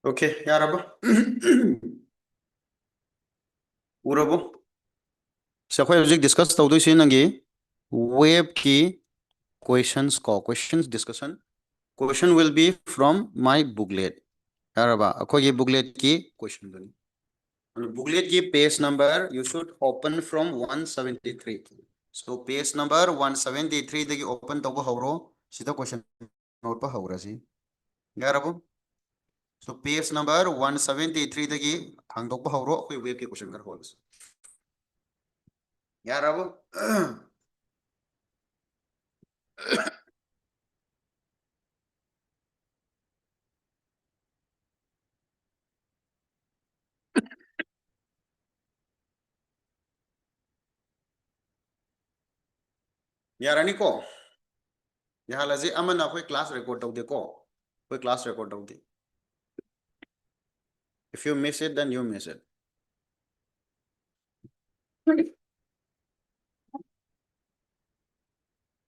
Okay, yaraba. Urabo. So, we will discuss the web key questions discussion. Question will be from my booklet. Yaraba, ako booklet ki question doni. Booklet ki page number you should open from 173. So page number 173 dagi open tabo hauro. Sita question note pa haura si. Yarabo. So page number 173 dagi hang pa hauro ko web ki question kar hols. Yarabo. Yarani ko. Yahalazi aman akoy class record tawde ko. Koy class record tawde. If you miss it, then you miss it.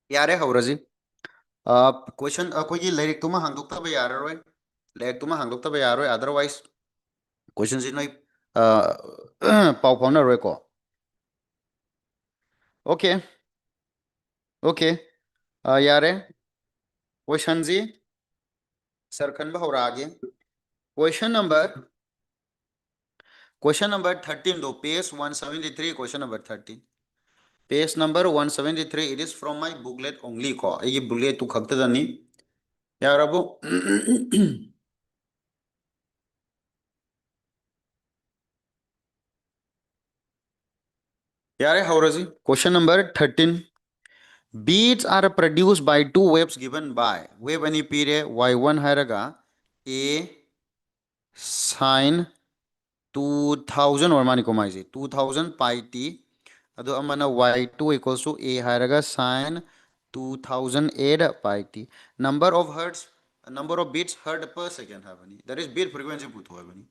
Yare haurazi. Question कोई lyric तुम हंग दुखता भी यार रोए lyric तुम हंग दुखता भी यार रोए otherwise questions in like pav pav ना रोए को okay okay यारे question जी सरखन बहुरा आगे question number 13 दो page 173 question number 13 page number 173 it is from my booklet only को ये booklet तू खगते जानी यार अबो यारे हाउराजी question number 13 beats are produced by two waves given by wave any period y1 haraga a sine 2000 or mani ko mai 2000 pi t ado amana y2 equals to a haraga sine 2008 pi t number of beats heard per second habani that is beat frequency putu habani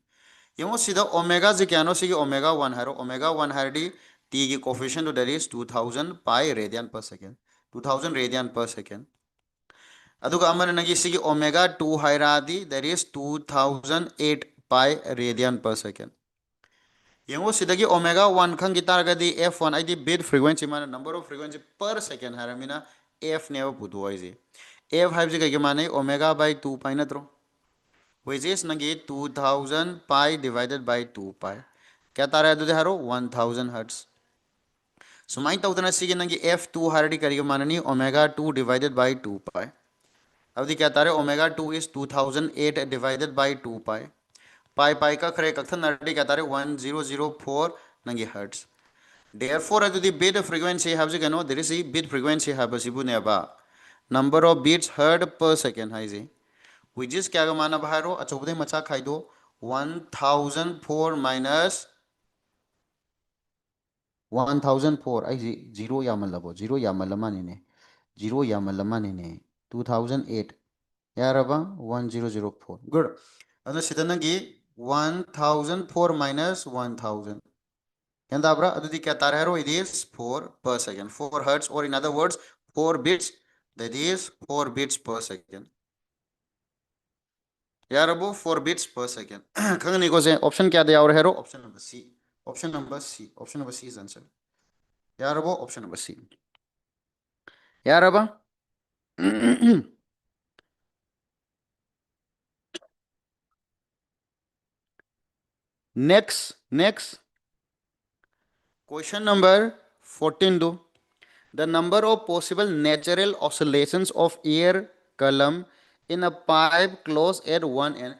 yemo sida omega je kyano sigi omega 1 haro omega 1 hardi t ki coefficient that is 2000 pi radian per second 2000 radian per second aduga amana nagi sigi omega 2 hairadi that is 2008 pi radian per second yengo sidagi omega 1 khangi targadi f1 id bit frequency mana number of frequency per second haramina f neva putu hoise f hype je kay mane omega by 2 pi natro which is nagi 2000 pi divided by 2 pi kya tara adu haro 1000 hertz sumai tawdana sigi nagi f2 haradi kari manani omega 2 divided by 2 pi अवधि क्या तारे omega 2 is 2008 divided by 2 pi pi pi का खरे कथन नरडी क्या तारे 1004 नंगे hertz therefore अदु the bit frequency have you know there is a bit frequency have सिबु ने बा number of beats heard per second है जी which is क्या माना बाहरो अचोबदे मचा खाई दो 1004 minus 1004 आई जी जीरो यामल जीरो यामल माने ने जीरो यामल माने ने 2008 yaraba 1004 good adu sidanagi 1004 minus 1000 kenda abra adu di kya tar hero it is 4 per second 4 hertz or in other words 4 bits that is 4 bits per second yarabo 4 bits per second khangni ko se option kya de aur hero option number c option number c option number c is answer yarabo option number c yaraba next question number 14 do the number of possible natural oscillations of air column in a pipe closed at one end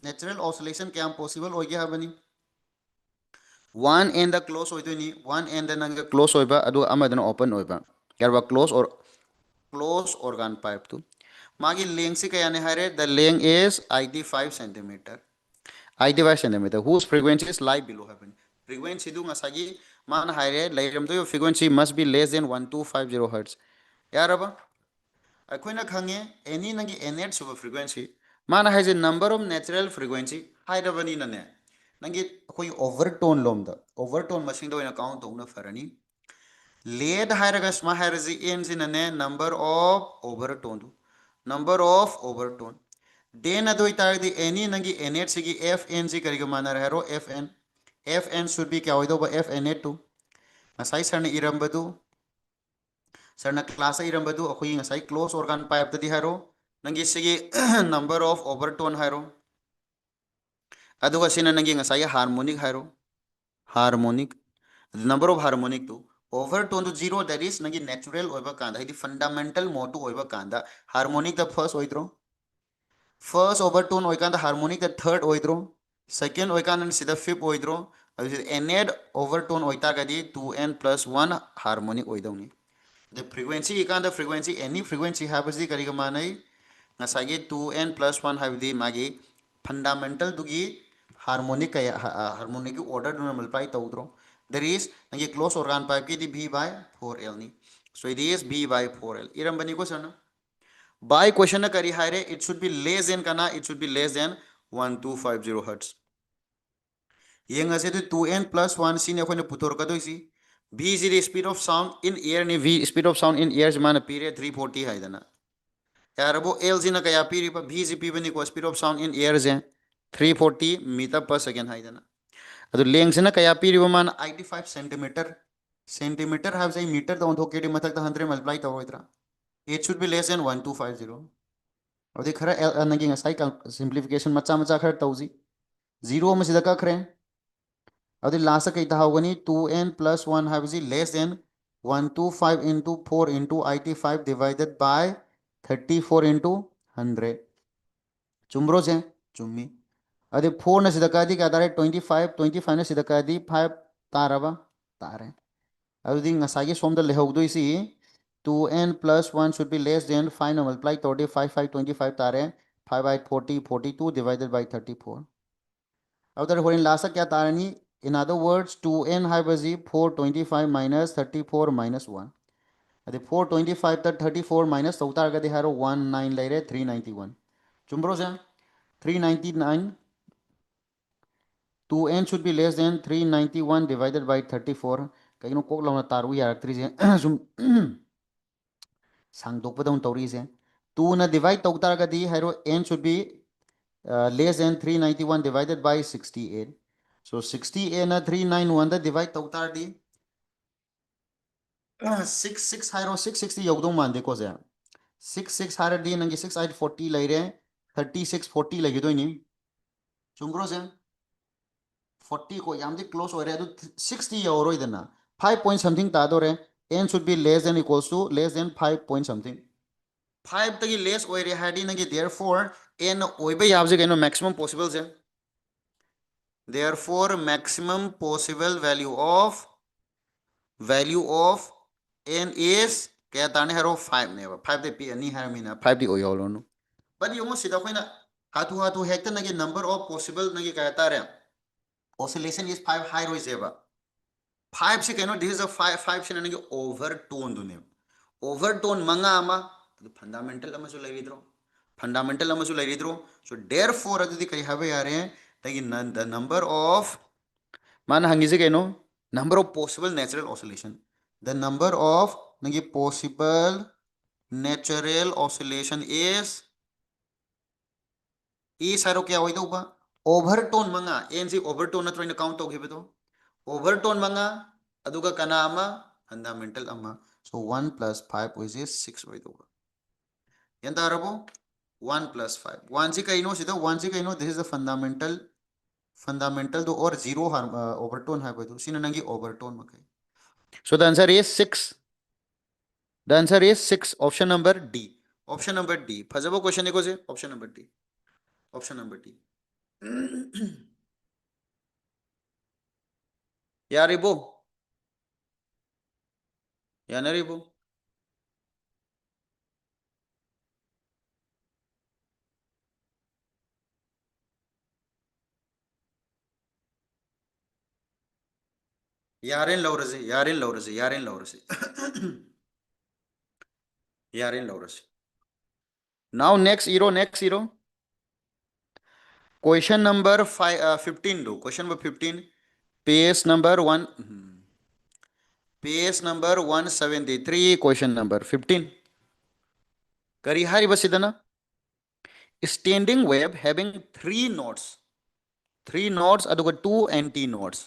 natural oscillation क्या possible हो गया बनी one end the close होई तो नहीं one end the close होइबा अदु अमदन open होइबा यारबा close organ pipe तो मागी length से क्या ने हरे the length is 85 centimeter 85 centimeter whose frequency is lie below heaven frequency du ngasagi man haire leiram do frequency must be less than 1250 hertz. Yaraba akoina khange any nangi nth sub frequency man has a number of natural frequency hairabani nane nangi koi overtone lomda overtone machine do ina count to na farani lead hairaga sma hairazi ends in a number of overtone then ado itardi any nangi nth sigi fn si kariga manar hero fn should be kya hoido ba fn to ngasai sarna irambadu sarna class irambadu akoi ngasai close organ pipe tadi hero nangi sigi number of overtone hero aduga sina nangi ngasai harmonic hero harmonic the number of harmonic to overtone to zero, that is nangi natural oiba kanda the fundamental motu oiba kanda harmonic the first overtone oikanda harmonic the third oidro second oikanda sida fifth oidro nth overtone oitagadi 2n plus 1 harmonic oidoni the frequency ikanda frequency any frequency habasi kariga manai ngasagi 2n plus 1 habdi magi fundamental dugi harmonic kaya harmonic order do multiply tawdro there is nangi close organ pipe ki di b by 4l ni so it is b by 4l irambani ko sana by question na kari hire it should be less than kana it should be less than 1250 hertz yenga se 2n plus 1 sin ko ne putor ka doisi v is the speed of sound in air ni v speed of sound in air mana period 340 haidana yarabo l sina kaya piri pa v is p bani ko speed of sound in air je 340 meter per second haidana adu length sina kaya piri man 85 centimeter centimeter have say meter the on thokedi matak the 100 multiply tawoidra it should be less than 1250 अभी खरा नंगी ngasai simplification macha macha खरा तौजी zero में सीधा का खरे अभी last का इतना होगा नहीं 2n plus 1 है बजी less than 125 into 4 into 85 divided by 34 into 100 चुम्बरो से चुम्मी अभी 4 ने सीधा का दी क्या तारे 25 ने सीधा का दी 5 तारबा तारे अभी ngasai के सोम द ले होगा इसी 2n plus 1 should be less than 5 no multiply 35 5 25 tare 5 by 40 42 divided by 34 अब तर होइन लासा क्या तारनी in other words 2n है बजी 425 minus 34 minus 1 अदे 425 तक 34 minus चौतार का दिहारो 19 ले रहे 391 चुम्बरो से 399 2n should be less than 391 divided by 34 कहीं नो कोक लाना तारू यार 3 से सुम सांगदोकपदौन तौरीसे 2 na divide तौतारगदी हैरो n should be less than 391 divided by 68 so 68 na 391 da divide तौतारदी 66 harrow 660 यौदो मानदे को जे 66 हारदी नंगी 6840 लैरे 3640 लगिदोइनी चुंग्रो से 40 को यामदे क्लोज हो रहे 60 यौरोइदना 5 point something तादोरे n should be less than equals to less than 5 point something 5 तक लेस ओइरे हाडी नंगे therefore n ओइबे याबजे कनो maximum possible से therefore maximum possible value of n is kaya ताने हरो 5 ने 5 दे p ani हर मीना 5 दी ओयोलो नो but योमो सिदा कोइना हाथु हाथु हेक्ट नंगे number of possible नंगे कया तारे oscillation is 5 high रोइसेबा 5 से कनो this is a 5 से नंगे overtone दुने overtone मंगा ama fundamental ama so leidro fundamental ama so leidro so therefore adudi kai have yare tagi the number of mana hangi se keno number of possible natural oscillation the number of nagi possible natural oscillation is haro kya hoido ba overtone manga en si overtone na try na count togebe to overtone manga aduga kana ama fundamental ama so 1 plus 5 which is 6 hoido ba yanda rabo 1 plus 5 1 से कहीं no सीधा 1 से कहीं no this is the fundamental दो और zero overtone है कोई तो सीना नंगी overtone में कहीं so the answer is 6 the answer is 6 option number D फजबो question देखो से option number D यार रिबो या ना ribo Yaren लौरसे Yaren लौरसे Yaren लौरसे Yaren लौरसे now next zero question number 15 do question number 15 page number 1 page number 173 question number 15 kari hari basidana standing wave having three nodes aduga two anti nodes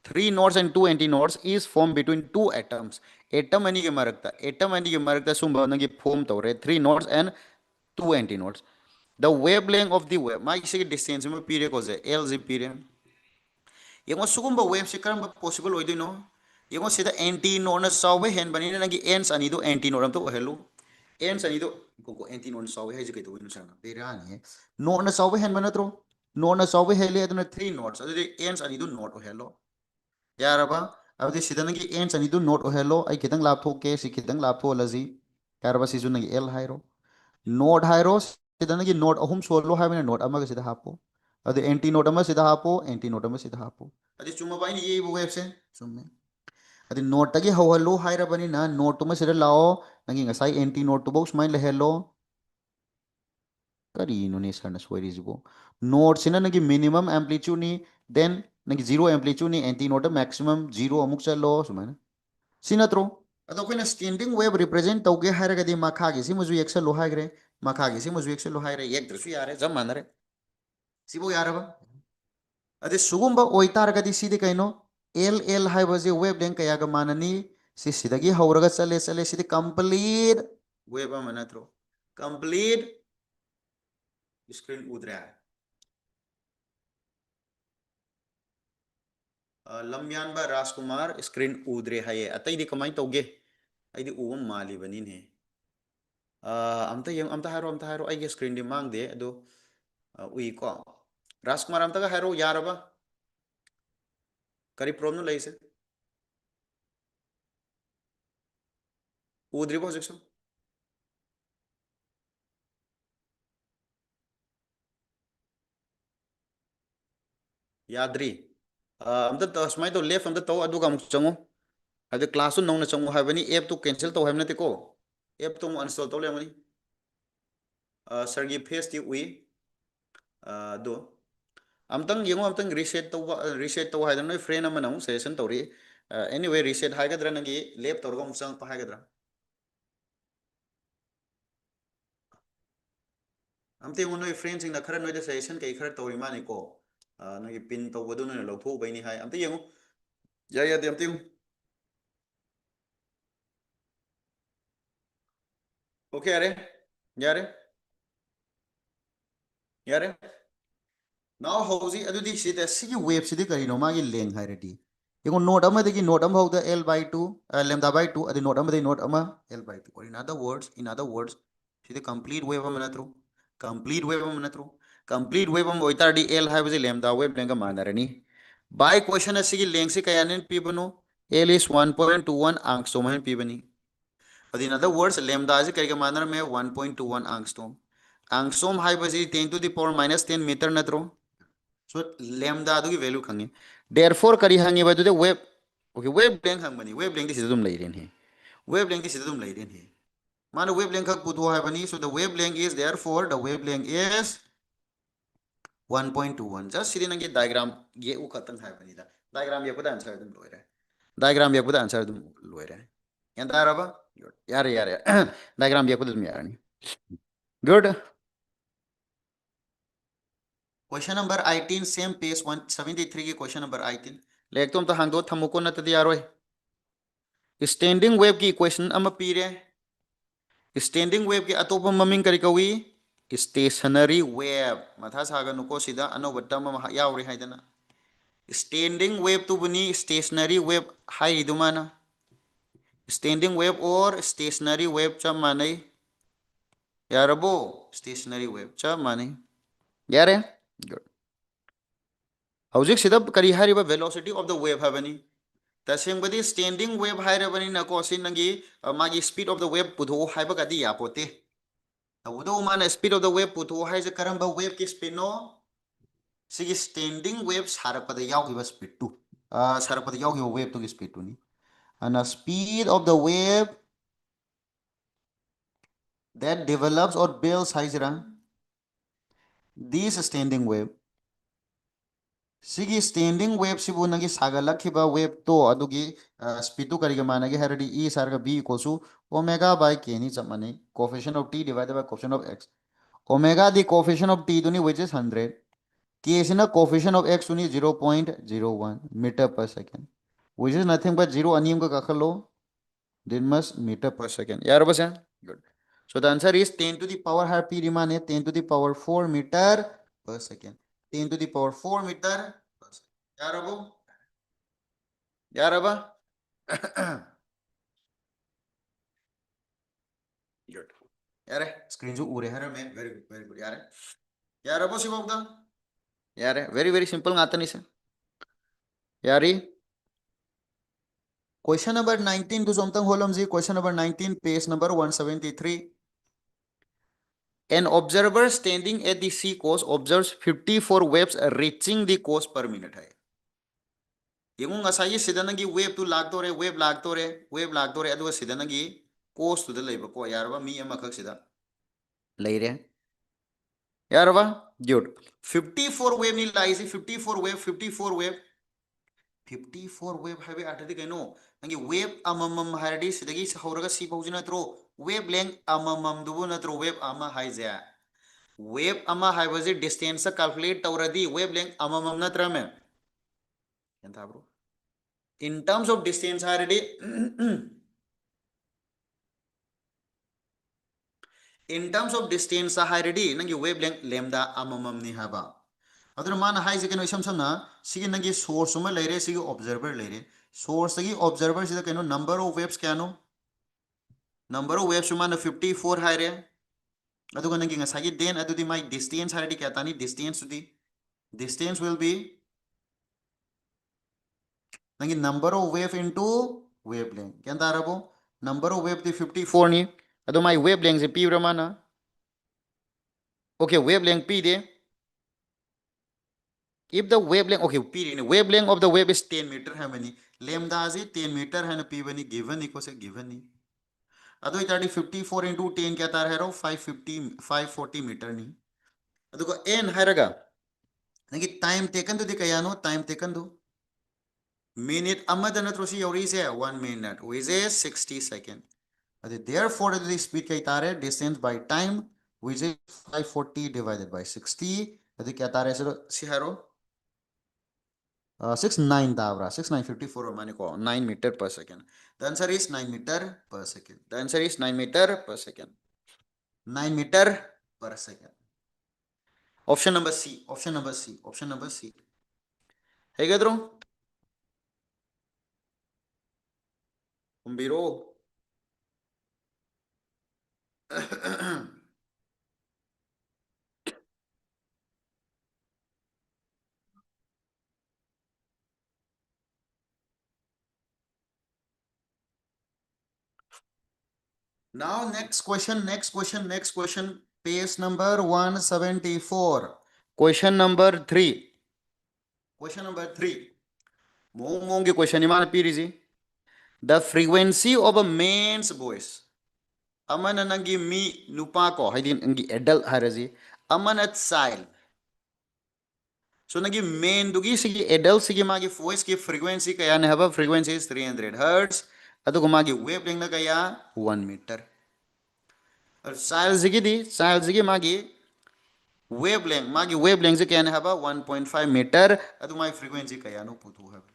three nodes and two anti nodes is formed between two atoms atom ani ge marakta sumba nangi form tawre three nodes and two anti nodes the wavelength of the wave my sig distance ma period ko je l z period yengo sugumba wave se karamba possible oidino yengo sida anti node na sawe hen bani nangi ends ani do anti node am to hello ends ani do ko anti node sawe hai je ke to winu sana berani node na sawe hen banatro node na sawe hele aduna three nodes adu ends ani do node hello yaraba abdi sidanagi ends ani do node hello ai kitang lapthoke si kitang laptho lazi yaraba si junagi l hairo node hairo sidanagi node ahum solo haibina node amaga sida hapo adu anti node ama sida hapo anti node ama sida hapo adi chuma baini ye web se summe adi node tagi hawalo hairabani na node tuma sida lao nangi ngasai anti node to box main le hello kari no ne sarna swari jibo node sina nangi minimum amplitude ni then nangi zero amplitude ni anti node maximum zero amuk chalo sumana sinatro ado koina standing wave represent tauge hairagadi makhagi simuju excel lo haigre makhagi simuju excel lo haigre yek drusu yare jam manare sibo yaraba ade sugumba oitaragadi sidi kaino l haibaje wave length kaya ga manani si sidagi hauraga chale sidi complete wave amanatro complete screen udra lamyanba rajkumar screen udre haye atai di kamai tauge aidi uwam mali banin he amta haro ai screen di mang de ado ui ko rajkumar amta ga haro yaraba kari problem laise udri bo jekso yadri amta smai to left amta to adu ga muk chango adu class nu nong na chango habani app to cancel to habna te ko app to uninstall to le mani sargi face ti ui do amtang yengo amtang reset to haidana noi friend amana mu session tori anyway reset haigadra nangi left to gom sang pa haigadra amte mo noi friend sing na khara noi da session kai khara tori mani ko noi pin to bodu noi lo phu bai ni hai amte yengo ya de amte okay are yare yare now hauji adudi sida sigi wave sidi kari no magi leng hairadi yengo node ama degi node ama hauda l by 2 lambda by 2 adi node ama degi node ama l by 2 or in other words sidi complete wave ama natru complete wave ama natru complete wave ama oitardi l haibaje lambda wave lenga manarani by question asigi leng se kayanen pibano l is 1.21 angstrom hen pibani adi in other words lambda is kaiga manar me 1.21 angstrom angstrom haibaje 10 to the power minus 10 meter natru so lambda adu value khangi therefore kari hangi ba du wave okay wave length hangmani wave length is dum leiren he wave length is dum leiren he mana wave length khak putu hai bani so the wave length is therefore the wave length is 1.21 just sidi nangi diagram ye u khatang hai bani da diagram ye pada answer dum loire diagram ye pada answer dum loire yan daraba yare diagram ye pada dum yarani good question number 18 same page 173 की question number 18 लेख तुम तो हंगो थमुको न तदी यारो standing wave की equation अमा पीरे standing wave की अतोप ममिंग करी कवी स्टेशनरी वेव मथा सागा नुको सिदा अनोब टर्म अमा यावरे हाइदना स्टैंडिंग वेव तो बनी स्टेशनरी वेव हाई दुमाना स्टैंडिंग वेव और स्टेशनरी वेव चा माने यारबो स्टेशनरी वेव चा माने यारे गुड हौजिक सिदा करी हारिबा वेलोसिटी ऑफ द वेव हाबनी तसेंबदी स्टैंडिंग वेव हाइरबनी नको सिनंगी मागी स्पीड ऑफ द वेव पुधो हाइबगदी यापोते तबदो माना स्पीड ऑफ द वेव पुधो हाइजे करंबा वेव की स्पीड नो सिगी स्टैंडिंग वेव सारपदा यावगिबा speed to sarapati yaw yo wave to gi speed tuni. And the speed of the wave that develops or builds haisira this standing wave. Sigi standing wave sibu nagi sagalakhiba wave to adugi speed to kariga managi haradi e sarga b equals to omega by k ni chamani coefficient of t divided by coefficient of x. Omega the coefficient of t duni which is 100. K is a coefficient of x duni 0.01 meter per second, which is nothing but 0 aniyam ka kakhalo then must meter per second. यार बस है good. So the answer is 10 to the power है p remain 10 to the power 4 meter per second. 10 to the power 4 meter per second. यार अब good. यार screen जो उरे है मैं very good यार अब सी बात यार very simple ngata ni se यारी question number 19 to something holom ji question number 19 page number 173. An observer standing at the sea coast observes 54 waves reaching the coast per minute hai. Yung ngasay sida nagi wave to lagtore wave lagtore adu sida nagi coast to the labor ko yarba mi amakak sida leire yarba dude 54 wave ni laisi 54 wave 54 wave have atadi kaino nangi wave amamam hardi sidagi hauraga si paujina tro wave length amamam dubu natro wave ama haizya wave ama haibaje distance calculate tawradi wave length amamam natra me enta bro in terms of distance hardi in terms of distance hardi nangi wave length lambda amamam ni haba aduna mana haise keno isam samna sigi nangi source uma leire sigi observer leire source sigi observer sida keno number of waves kano number of waves mana 54 haire aduga nangi ngasagi den adudi my distance hardi kya tani distance to the distance will be nangi number of wave into wavelength kya darabo number of wave the 54 ni adu my wavelength se p ramana okay wavelength p de if the wavelength okay p in wavelength of the wave is 10 meter how many lambda is 10 meter है p बनी given equal से given नहीं अदो इताड़ी 54 into 10 क्या तार है रो 550 540 metre नहीं अदो को n है रगा नगी टाइम टेकन तो दिखाया नो टाइम टेकन दो minute अमद न त्रोसी योरी से 1 minute which is 60 second अदो therefore the speed क्या तार है distance by time which is 540 divided by 60 अदो क्या तार है सी है रो 69 tabra 6954 mane ko 9 meter per second. The answer is 9 meter per second. The answer is 9 meter per second. 9 meter per second. Option number C. Option number C. Option number C. ಹೇಗಾದ್ರು ಕುಂಬಿರೋ Now next question. Page number 174. Question number 3. Question number 3. Mongi question imana pirizi. The frequency of a man's voice. Amana nangi mi nupa ko haidi nangi adult harazi. Amana child. So nangi main dugi sigi adult sigi magi voice ki frequency kaya ne haba frequency is 300 hertz. Adu ko magi wavelength na kaya 1 meter. Child sigi magi wavelength se kaya ne haba 1.5 meter. Adu my frequency kaya no putu haba.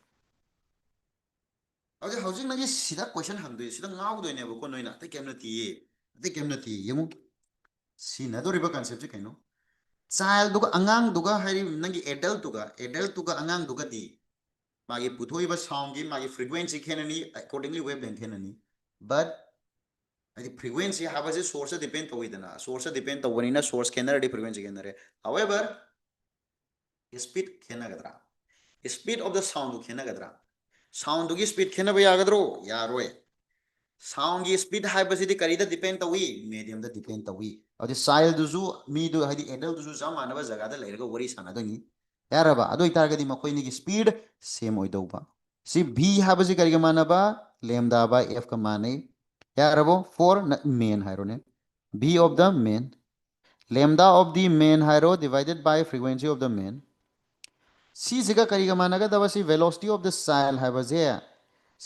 अरे housing ना ये सीधा question हम दो सीधा गाँव दो इन्हें वो कौन होइना ते कैमरा तीये ते कैमरा तीये ये मु सीना तो रिबा कंसेप्ट से कहीं child दुगा अंगांग दुगा हरी नंगी adult दुगा अंगांग दुगा दी मागे पुथोई बस sound की मागे frequency खेलनी accordingly wavelength खेलनी but अरे frequency हाँ बस source depend तो हुई देना source depend तो वनी ना source खेलना रे frequency खेलना रे however speed खेलना कतरा speed of the sound खेलना कतरा sound दुगी speed खेलना भी आगदरो यारोए sound की speed हाई बस इधर करीदा depend तो हुई medium दा depend तो हुई और जो child दुजु मी दु हरी adult दुजु जाम मानव जगह दा लेरगा वरी साना तो नहीं यारबा अदो इतारगदी मखोइनी की स्पीड सेम ओइदौबा सी v हाबसी करिगा मानबा लैम्डा बाय f का माने यारबो फॉर मेन हाइरोने v of the main lambda of the main हाइरो divided by frequency of the main सी जिगा करिगा मानगा दबसी velocity of the sail हाबजे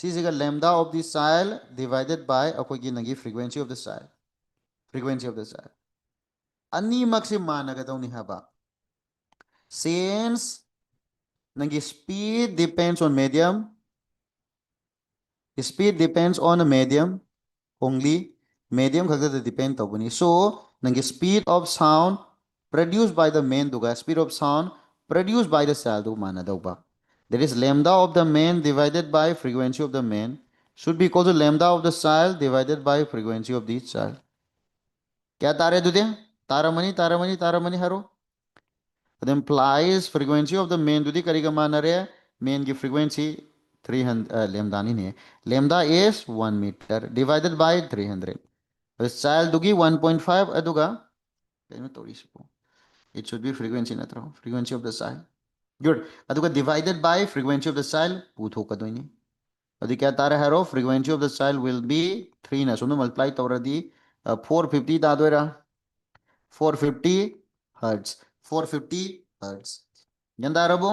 सी जिगा lambda of the sail divided by अखोगी नगी frequency of the sail frequency of the sail अनि मक्सी मानगा दौनी हाबा since Negi speed depends on medium speed depends on a medium only medium khagda depend tabuni so nangi speed of sound produced by the main duga speed of sound produced by the cell du mana dauba that is lambda of the main divided by frequency of the main should be equal to lambda of the cell divided by frequency of the cell kya tare dudya taramani haro that implies frequency of the main dudi kariga mana re main ki frequency 300 lambda ni ne lambda is 1 meter divided by 300 child dugi 1.5 aduga kayno torisipo it should be frequency natro frequency of the child good aduga divided by frequency of the child puthokadoini adi kya tare haro frequency of the child will be 3 na sunu multiply tawradi 450 da doira 450 hertz 450 hertz yanda arabo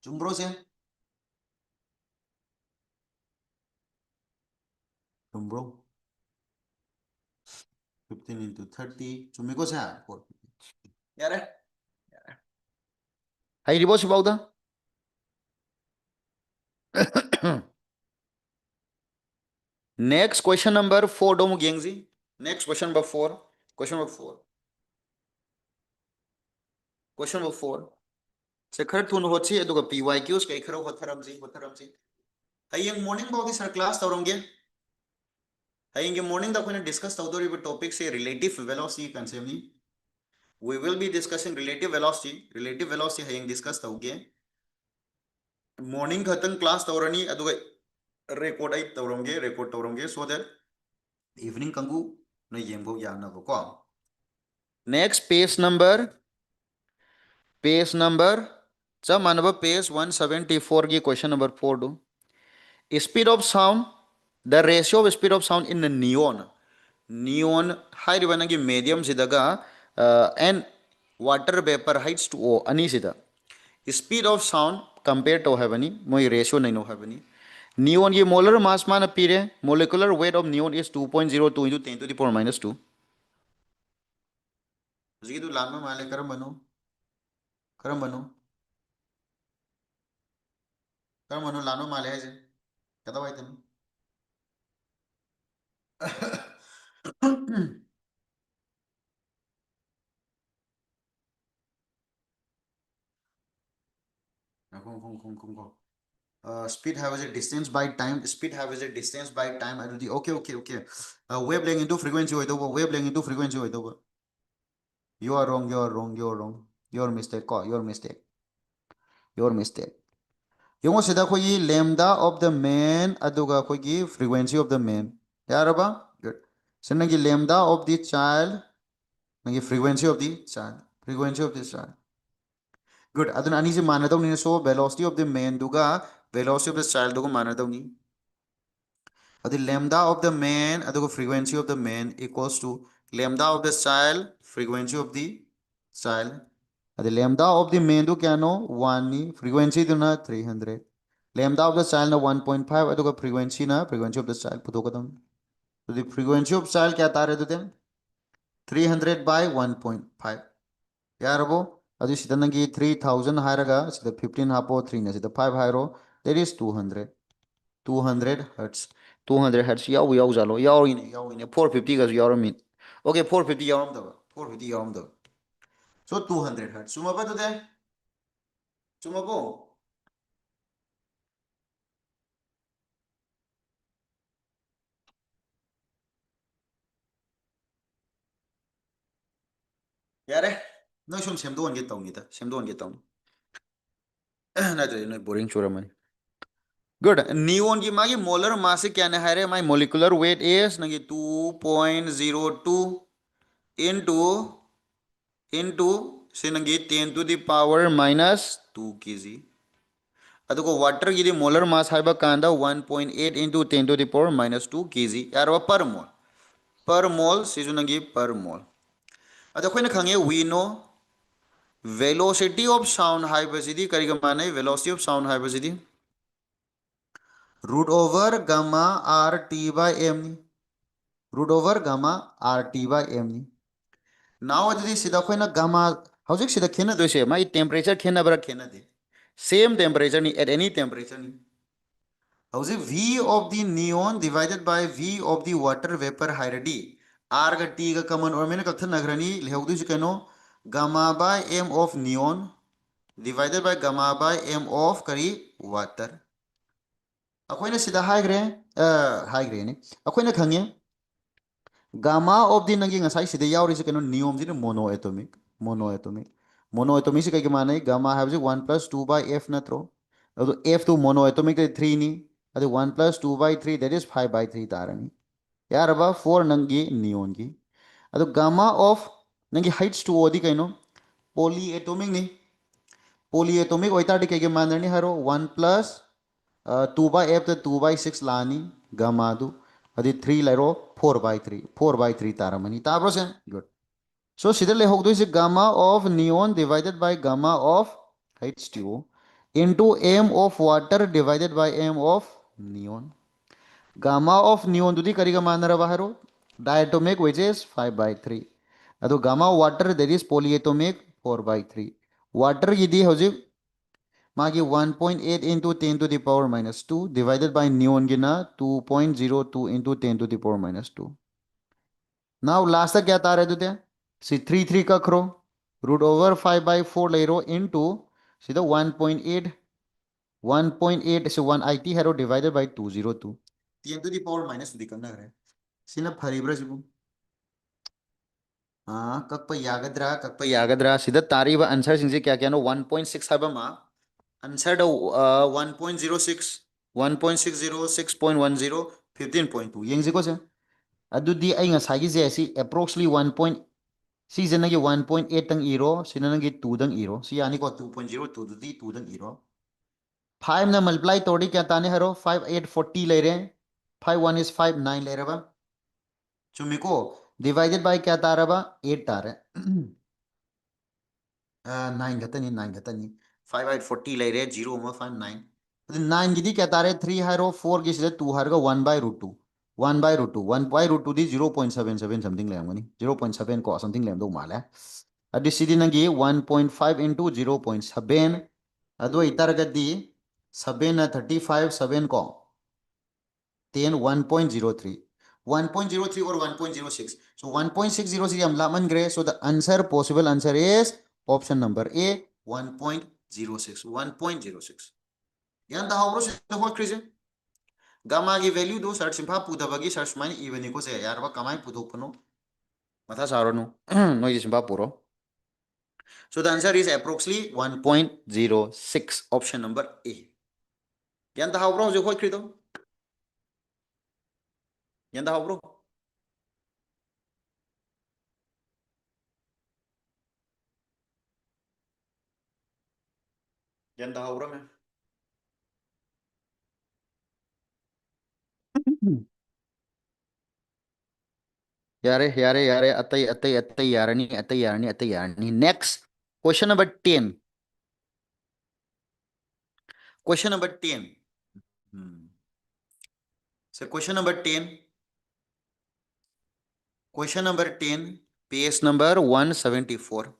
chumbro se chumbro 15 into 30 chumiko sa 450 yare hay ribo sibauda Next question number 4 domu gengzi. Next question number 4. Question number 4. Question number 4. Se khar thun hochi aduga PYQs kai kharo hotharamji. Hayeng morning baudi sir class tawrongge. Hayeng morning da koina discuss tawdori topic se relative velocity concept ni. We will be discussing relative velocity. Relative velocity hayeng discuss tawge. Morning khatang class tawrani aduga record tawrongge so that evening kangu na yembo yana ko. Next page number चा मानव page 174 की question number 4 do speed of sound the ratio of speed of sound in the neon high ribanagi medium sidaga and water vapor heights to o ani sida speed of sound compared to habani moi ratio naino habani neon की molar mass मान पीरे molecular weight of neon is 2.02 into 10 to the power minus 2 जी तो लान में माले करम बनो लानो माले है जे कदा वाइते speed have as a distance by time speed have as a distance by time I do the okay wavelength into frequency wavelength into frequency your mistake your mistake yung sida ko yi lambda of the main aduga ko yi frequency of the main yaraba good so nagi lambda of the child nagi frequency of the child good adun ani se manadaw ni so velocity of the main duga velocity of the child duga manadaw ni the lambda of the main the frequency of the main equals to lambda of the child frequency of the child the lambda of the main do kya no 1 ni frequency do na 300 lambda of the child na 1.5 the frequency na frequency of the child puto kadam so the frequency of child kya tare do them 300 by 1.5 yarabo adu sida nangi 3000 hairaga sida 15 hapo 3 na sida 5 hairo that is 200 hertz 200 hertz yaw jalo yaw ine 450 ga yaw min okay 450 yaw da 450 yaw da so 200 hertz suma ba de suma bo yare no shum semdon ge tawni da semdon ge tawni na de no boring chura mani good neon ki magi molar mass kya na hai my molecular weight is nagi 2.02 into से नंगी 10 to the power minus 2 kg. अदुको water की molar mass है कांदा 1.8 into 10 to the power minus 2 kg यार per mole सिजु नंगी per mole. अदो कोई न खंगे we know velocity of sound है बसिदी करी माने velocity of sound है बसिदी root over gamma r t by m root over gamma r t by m. Now अदुदी सिदा कोई न gamma हौजिक सिदा खेना दोइसे माई टेम्परेचर खेना बरा खेना दे सेम टेम्परेचर नहीं at any temperature नहीं. हौजे V of the neon divided by V of the water vapor hierarchy R का T का कमन और मैंने कथन नगरनी लेहौदु से कहनो gamma by m of neon divided by gamma by m of करी water. अखोइना सिदा हाइग्रे ने अखोइना खंगे gamma of the नंगी ngasai सिदा यावरी से कहनो neon जी monoatomic से कहीं माने gamma है जो 1 plus 2 by f नत्रो अब f तो monoatomic के 3 नी अरे 1 plus 2 by 3 that is 5 by 3 तारनी यार अब 4 नंगी neon की अतो gamma of नंगी heights 2 ओदी कहीं polyatomic नहीं polyatomic ओइतार डी कहीं माने नहीं हरो 1 plus 2 by f तो 2 by 6 लानी gamma दो अरे 3 लाइरो 4 by 3 तारमनी ताब्रो से good. So सीधे ले होग दो इसे gamma of neon divided by gamma of H2O into m of water divided by m of neon. Gamma of neon दूधी करेगा मान रहा बाहरो diatomic which is 5 by 3. अतो gamma water that is polyatomic 4 by 3. Water ये दी होजी मागी 1.8 into 10 to the power minus 2 divided by neon गिना 2.02 into 10 to the power minus 2. Now last तक क्या तार है दूते सी 3 का खरो रूट ओवर 5 by 4 ले रो इनटू सीधा 1.8 से 180 है रो divided by 202 10 to the power minus दी करना है सिना फरीब्रा सिबु हाँ कक्प यागद्रा सीधा तारीब आंसर सिंजे क्या क्या नो 1.6 है बमा आंसर द 1.06 1.60 6.10 15.2 यंग से अदुदी आई ngसागी जे सी approximately 1. सीजन की 1.8 तंग इरो सीजन की 2 तंग इरो सी यानी को 2.02 दी 2 तंग इरो 5 ना मल्टीप्लाई तोड़ी क्या ताने हरो 5 8 40 ले रहे 5 1 is 5 9 ले रहा चुमी को डिवाइडेड बाय क्या तारा बा 8 तारा 9 घतनी 5 8 40 ले रहे 0 5 9 9 की दी क्या तारे 3 हारो 4 की सीधे 2 हार का 1 by root 2 1 by root 2 1 by root 2 the 0.77 something ले आऊंगी 0.7 को something ले दो माल है अभी सीधी नंगी 1.5 into 0.7 अदो इतरगदी 7 35 7 को 10 1.03 1.03 or 1.06 so 1.60 से हम लामन grey so the answer possible answer is option number A 1.06 1.06 यान दा हाउरो से हो क्रिजे गामा की वैल्यू दो सर्च सिंपा पुदबगी सर्च माइन इवनी को से यार वा कमाई पुदोपनो मथा सारोनु नोई सिंपा पुरो. So the answer is approximately 1.06 option number A. Yanda how bro jo khoi krito? Yanda how bro? Yanda how bro me? यारे अतई यारनी next question number 10 question number 10 so question number 10 page number 174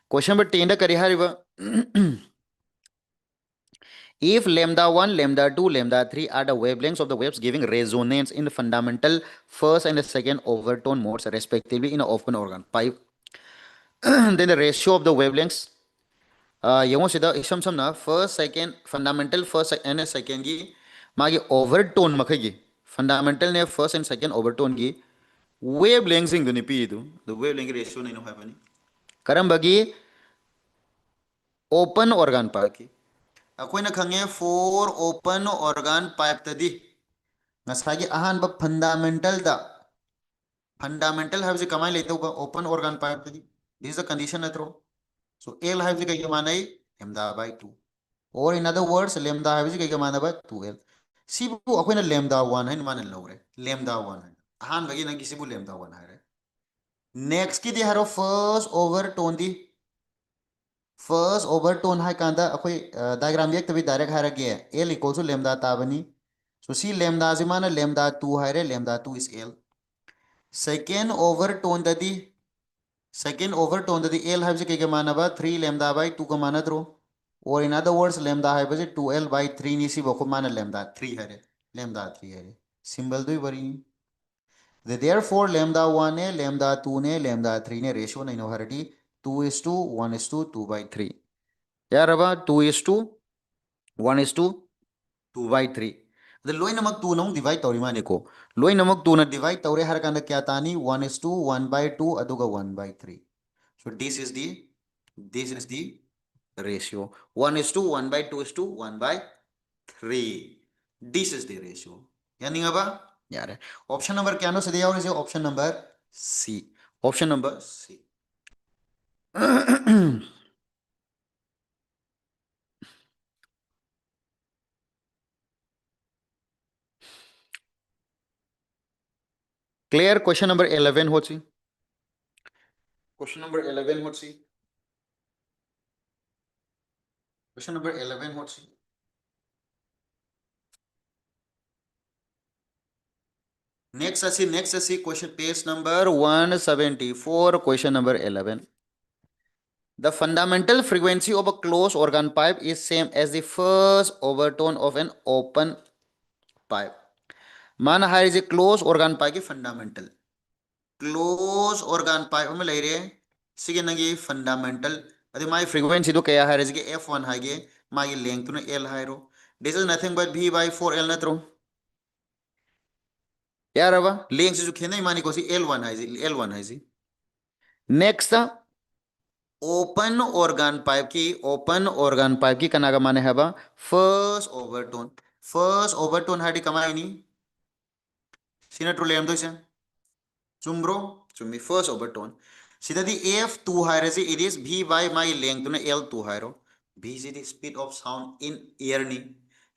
question number 10 da kari hariba if lambda 1 lambda 2 lambda 3 are the wavelengths of the waves giving resonance in the fundamental first and the second overtone modes respectively in an open organ pipe then the ratio of the wavelengths yung sida isam sam na first second fundamental first and second gi magi overtone makhagi fundamental ne first and second overtone gi wavelength sing duni pi du the wavelength ratio ne no happen karam bagi open organ pa ki akoina khange four open organ pipe tadi ngasagi ahan ba fundamental have se kamai leto ba open organ pipe tadi this is the condition atro So L है कई के माने lambda by 2, or in other words lambda है कई के माने by 2L. सिबु अखोइना lambda 1 है माने लौरे lambda 1 है हान बगी ना किसी बु lambda 1 है. Next की दी हरो first overtone the first overtone hai kanda akoi diagram yek tabi direct hairage L equals to lambda tabani. So see lambda is mana lambda 2 haire lambda 2 is L. Second overtone dadi second overtone dadi L hai ke mana ba 3 lambda by 2 ka mana dro, or in other words lambda hai ba 2L by 3 ni si bako mana lambda 3 haire lambda 3 haire symbol dui bari. Therefore lambda 1 ne lambda 2 ne lambda 3 ne ratio na ino haradi 2 is to 1 is to 2 by 3. यार अब 2 is to 1 is to 2 by 3. The loy namak 2 nong divide tori mane ko. Loy namak 2 na divide tore har kanda kya tani 1 is to 1 by 2 aduga 1 by 3. So this is the ratio. 1 is to 1 by 2 is to 1 by 3. This is the ratio. Yani aba यार option number क्या no सदिया और option number C. Option number C. Clear. Question number 11 होची. Question number 11 होची. Question number 11 होची. Next asi question page number 174 question number 11. The fundamental frequency of a closed organ pipe is same as the first overtone of an open pipe. Man here is a closed organ pipe की fundamental. Closed organ pipe में ले रहे सिगे नगी fundamental अरे my frequency तो क्या है इसके F1 है ये माय length तो ने L है रो. This is nothing but V by 4L ना तो यार अब length से जो खेलने ही मानी को सी L1 है जी L1 है जी. Next ओपन ऑर्गन पाइप की कना का माने है बा फर्स्ट ओवरटोन हाडी कमाई नी सीना ट्रोले हम तो इसे चुम्ब्रो चुम्बी फर्स्ट ओवरटोन सीधा दी F2 हायरे से it is V by my length तो ने L2 हायरो V is the speed of sound in air knee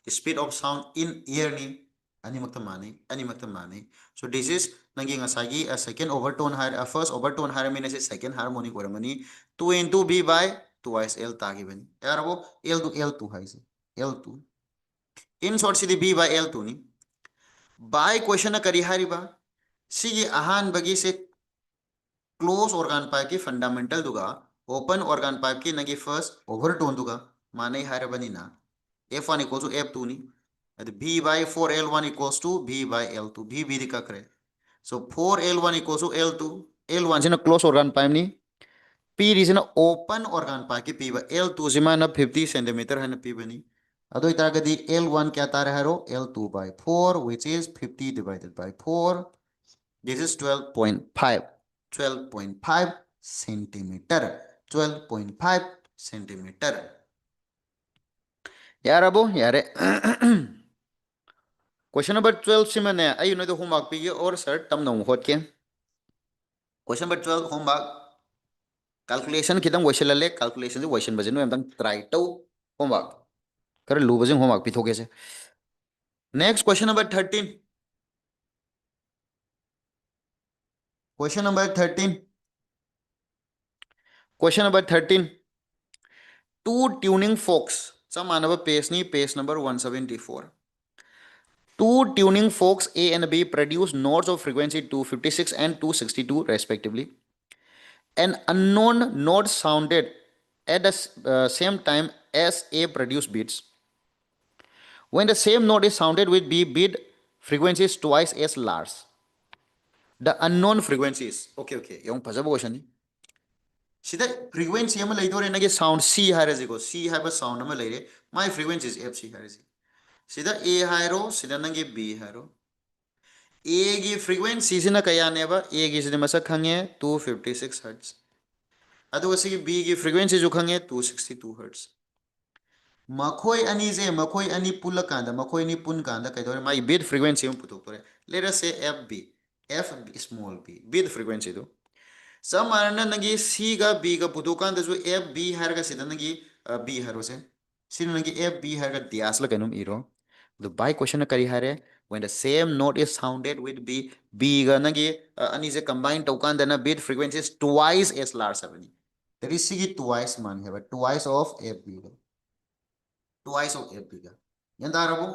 speed of sound in air knee ani makta mane. So this is nagi ngasagi a second overtone higher a first overtone higher means a second harmonic harmony 2 into B by twice L tagi bani yarabo L to L2 haise L2 in short sidi B by L2 ni by question na kari hariba sigi ahan bagi se close organ pipe ki fundamental duga open organ pipe ki nagi first overtone duga mane higher bani na F1 equals to F2 ni B by 4L1 equals to B by L2 B di kakre. So 4L1 equals to L2. L1 is a close organ pipe ni. P is an open organ pipe ki P by L2 is a 50 centimeter है ना P बनी. अतो इतना कदी L1 क्या तारे है रो L2 by 4 which is 50 divided by 4. This is 12.5. 12.5 centimeter. 12.5 centimeter. यार अबो यारे Question number 12 से मैंने आई नो तो होमवर्क पे और सर तम ना होत के Question number 12 homework calculation खिदम वैसे ले calculation से वैसे बजे नो हम तंग try तो homework कर लू बजे homework पे थोके से. Next question number 13. Question number 13. Question number 13. Two tuning forks. Some मानव page नहीं page number 174. Two tuning forks A and B produce notes of frequency 256 and 262 respectively. An unknown note sounded at the same time as A produced beats. When the same note is sounded with B, beat frequency is twice as large. The unknown frequencies. Okay. Yung pazabo question. Sida frequency ama laidore na sound C hairasigo. C have a sound ama laide. My frequency is FC hairasi. Sida A hairo, sida nange B hairo. A की frequency से ना कया नेबा A की से मसा खंगे 256 hertz. अदो वैसे B की frequency जो खंगे 262 hertz. मखोई अनि जे मखोई अनि पुल कांदा मखोई नि पुन कांदा कइदोरे माई beat frequency हम पुतो करे. Let us say FB. F small b. Beat frequency दो. सब मानना नंगी सी गा बी गा पुदुकान दजु एफ बी हारगा सिदा नंगी बी हारोसे सिन नंगी एफ बी हारगा दियास la kanum iro the by question kari hare when the same note is sounded with b ga nagi ani se combine tokan dana beat frequency is twice as large sabani that is sigi twice man have twice of f b ga twice of f b ga yanda rabo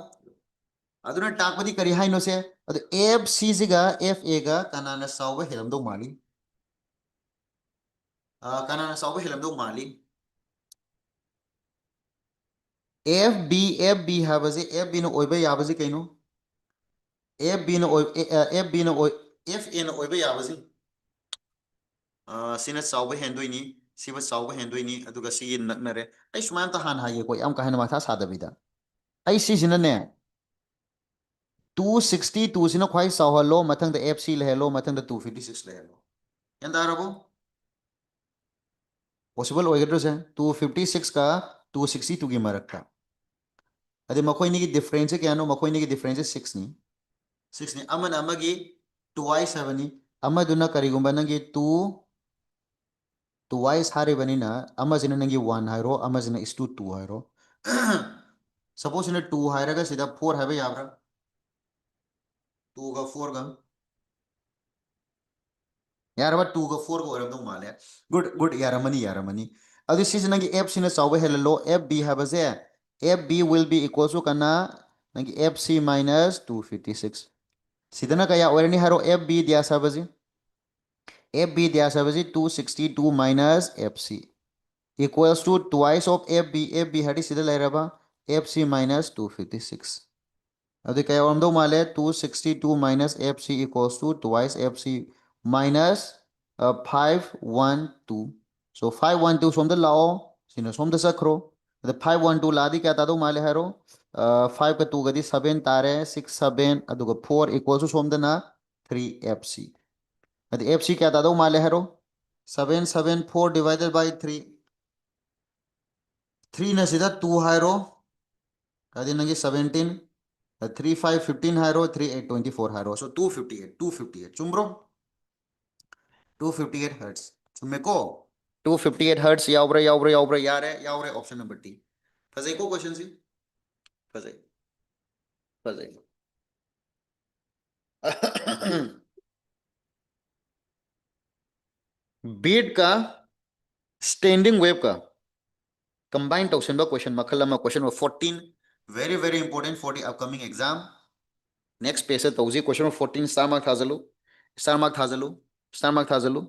aduna takpadi kari hai no se adu f c ga f a ga kanana sawa helamdo mali kanana sawa helamdo mali FB habase FB no oiba yabase kaino FB no FB no FA no oiba yabase sina sauba hendoi ni siba sauba hendoi ni aduga si naknare ai suman ta han haye ko yam ka hana matha sadabida ai si sina ne 262 sina khwai sawhalo mathang da FC lehelo mathang da 256 lehelo yanda rabo possible oigadro se 256 ka 262 ki marakka ade makhoi ni ki difference kya no makhoi ni ki difference 6 ni 6 ni amana amagi 2y 7 ni amaduna karigumba nangi 2 twice haribani na amazina nangi 1 hairo amazina is to 2 hairo suppose in 2 hairaga sida 4 have yabra 2 ga 4 ga yaraba 2 ga 4 ga oram do male good yaramani adi sis nangi f sina sawa hello f b have ze f b will be equals to kana nangi f c minus 256 sidana kaya orani haro f b dia sabaji f b dia sabaji 262 minus f c equals to twice of FB hadi sida lairaba FC minus 256 adi kaya orando male 262 minus FC equals to twice FC minus 512 so 512 from the law sino from the sakro the 512 ladi kya tado male haro 5 ka 2 gadi 7 tare 6 7 aduga 4 equals to from the na 3 FC adi FC kya tado male haro 774 divided by 3 3 na sida 2 hairo kadi nangi 17 3 5 15 hairo 3 8 24 hairo so 258 chumbro 258 hertz chumeko 258 hertz yaubra yare option number D fazai ko question si fazai beat ka standing wave ka combined tausen ba question makhala ma question 14 very important for the upcoming exam next page tausi question 14 star mark thazalu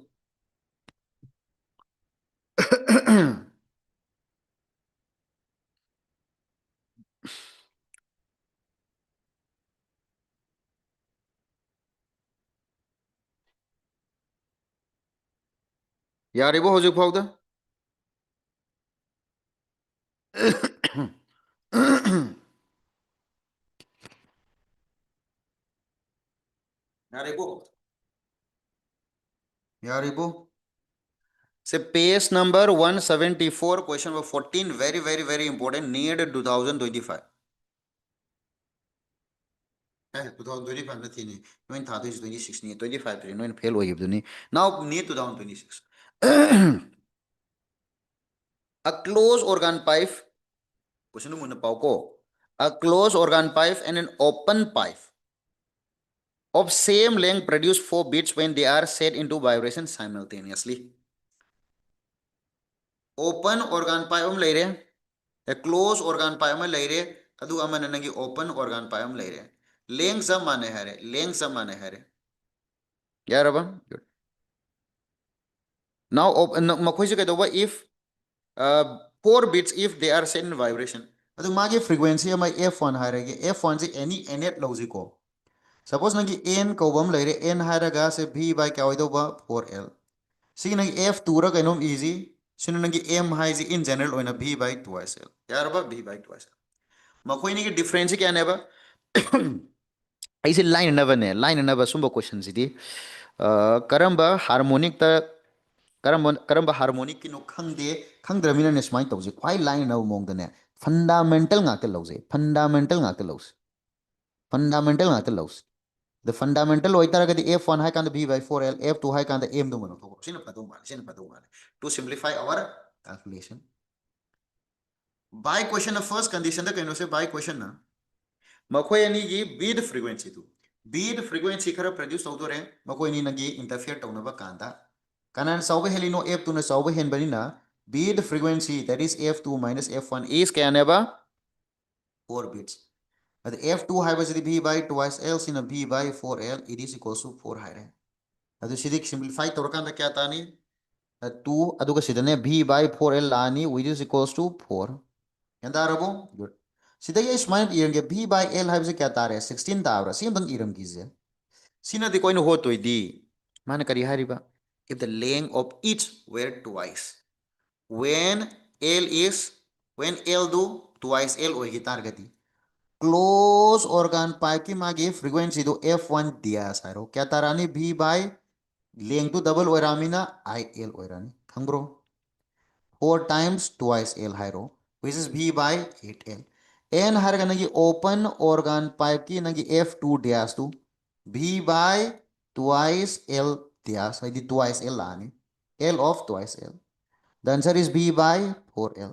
yaribo hoju phawda yaribo yaribo say page number 174 question number 14 very important need 2025 2025 na thini noin tha 26 ni 25 3 noin fail hoyibduni now need 2026 a closed organ pipe question mo na pauko a closed organ pipe and an open pipe of same length produce 4 beats when they are set into vibration simultaneously open organ pipe am leire a closed organ pipe am leire adu amana nangi open organ pipe am leire length sam mane hare yaraba good now makhoi se kaidoba if 4 bits if they are set in vibration adu magi frequency am f1 harege f1 se any net logico suppose nangi n kobam leire n haraga se v by kya hoidoba 4l sigi nangi f2 ra kainom easy sino nangi m haisi in general oina v by 2l yaraba v by 2l makhoi ni ki difference kya neba aise line naba sumba question sidi karamba harmonic ta karamba harmonic kino khangdramina ne smai tawje kwai line na mong dane fundamental ngakte lawje fundamental ngakte laws The fundamental oitaragadi f1 high kan b by 4l, f2 high kan m do mano to sina padu mane to simplify our calculation. By question the first condition the kaino se by question na makhoi ani gi beat frequency tu beat frequency khara produce tawdore makhoi ni nagi interfere tawnaba kanda kanan sawbe helino f2 na sawbe hen banina beat frequency that is f2 minus f1 is kaneba 4 bits. But f2 high was b by twice l sin b by 4l it is equals to 4 high. Adu sidik simplify tawrakanda kya tani 2 aduga sidane b by 4l lani which is equals to 4. Yandarabo good. Sidaya is mind irange b by l high kya tare 16 tabra sim dang iram gize. Sina di koino hoto di mana kari hariba if the length of each were twice when l is when l do twice l o targeti close organ pipe की मागे frequency do f1 दिया सारो क्या तारानी b by length to double oiramina il oirani khangro 4 times twice l hairo which is b by 8l n har ganagi open organ pipe की nagi f2 dias tu b by twice l dias I did twice l ani l of twice l the answer is b by 4l.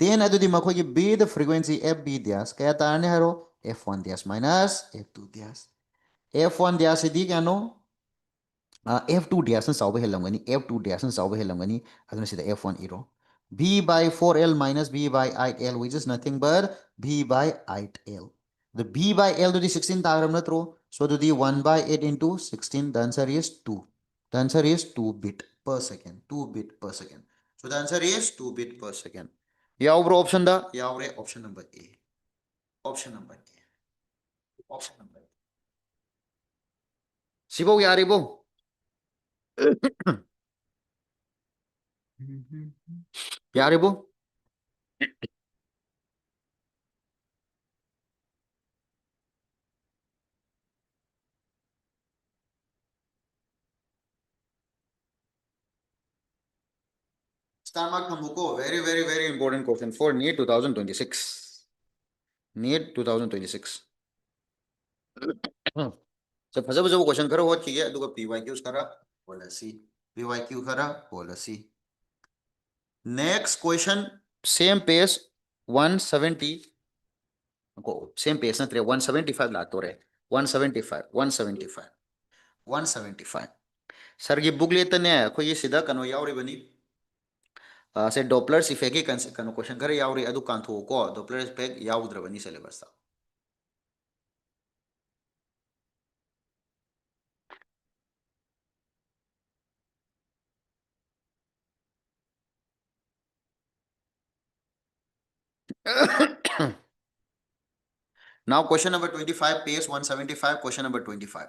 Then ado di makoy b the frequency f b dias kaya taane haro f1 dias minus f2 dias f1 dias di kano f2 dias na sauba helamgani f2 dias na sauba helamgani aduna sida f1 iro b by 4l minus b by 8l which is nothing but b by 8l. The b by l to the 16 tagram na throw so to the 1 by 8 into 16 the answer is 2. The answer is 2 bit per second 2 bit per second. So the answer is 2 bit per second. Yaw option da yaw option number A. Option number A. Option number A. Sibo yaribo. Yaribo. Star mark Khumukcham. Very, very, very important question for NEET 2026. NEET 2026. So, fazab question karo what kiya aduga PYQs kara policy. PYQ kara policy. Next question, same page 170. Same page na 175 lato re. 175, 175, 175. Sir की book लेते ने कोई सीधा कनो यावरी बनी से Doppler effect की कनो क्वेश्चन करे यावरी अदु कांथो को डॉपलर इफेक्ट यावद्र बनी सिलेबस ता now question number 25 page 175 question number 25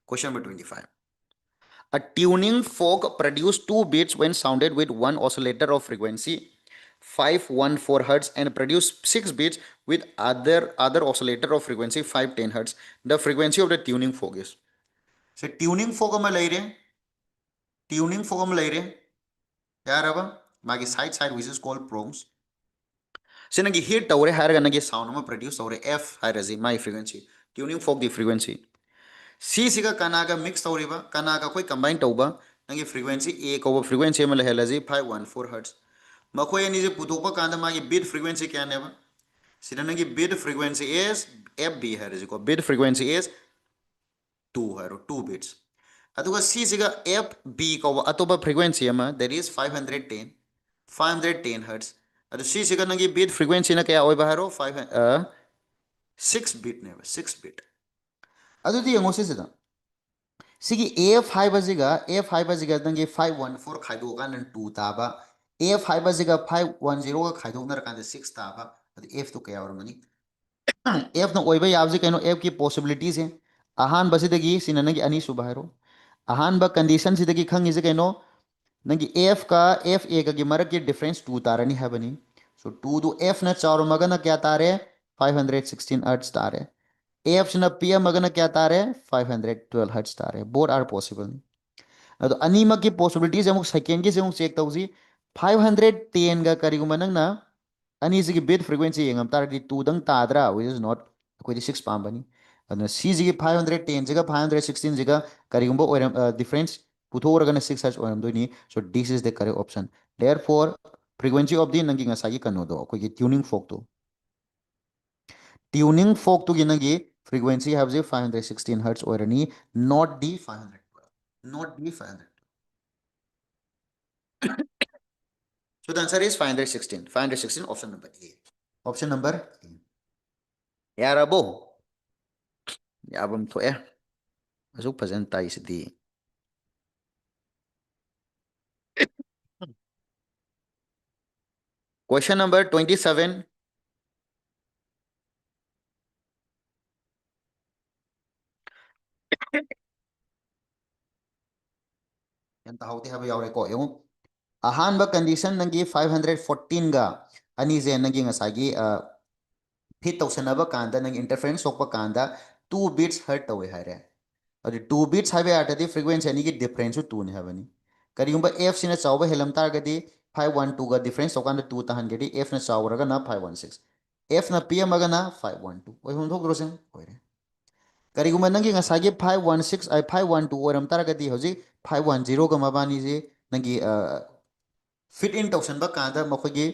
question number 25 a tuning fork produced two beats when sounded with one oscillator of frequency 514 hertz and produced six beats with other oscillator of frequency 510 hertz. The frequency of the tuning fork is so tuning fork में ले रहे tuning fork में ले रहे यार अब मागी side which is called prongs so nagi hit tawre har nagi sound ma produce tawre f harazi my frequency tuning fork the frequency c siga kanaga mix tawriba kanaga koi combine tawba nagi frequency a ko frequency ma lehelazi 514 hertz makhoi ani je putokpa kanda magi bit frequency kya neba sida nagi bit frequency is fb harazi ko bit frequency is 2 haro 2 bits aduga c siga fb ko atoba frequency ama that is 510 hertz adu c siga nangi bit frequency na kaya oiba haro 6 bit neba 6 bit adu di yango se sida sigi f5 basiga nangi 514 khaido kan 2 taba f5 basiga 510 ka khaido nar kan 6 taba adu f to kaya ormani f na oiba yabje kaino f ki possibilities hai ahan basidagi sinanagi ani subaharo ahan ba condition sidagi khangi je kaino nangi f ka f a ka gi marak ki difference 2 tarani habani so 2 do f na chaur magana kya tare 516 hertz tare f na p magana kya tare 512 hertz tare both are possible ado anima ki possibilities amuk second ki se amuk check tausi 510 ga kariguma nangna ani sigi bit frequency yengam taradi 2 dang tadra which is not koi 6 pambani C जी 510 जिगा 516 जिगा करीगुंबो ओरम difference पुथोरगना 6 hertz ओरम दोनी so this is the correct option therefore frequency of the nangi ngasagi kano do ko tuning fork to tuning fork to ginagi frequency have the 516 hertz or any not the 500 not the 500 so the answer is 516 option number A option number A yarabo yabam to azuk pajan tais di question number 27 yan tahawti haba yawre ko yung ahanba condition nangi 514 ga ani je nangi ngasagi fit tausanaba kanda nang interference sokpa kanda 2 bits hurt tawe hare adi 2 bits have atadi frequency ani ki difference 2 ne habani kariyumba f sina chawba helam targadi 512 ga difference sokanda 2 tahan gedi f na chawraga na 516 f na pm aga na 512 oi hon thok rosen oire kariguma nangi ngasagi 516 ai 512 oram targadi hoji 510 ga mabani je nangi fit in tausan ba kanda makogi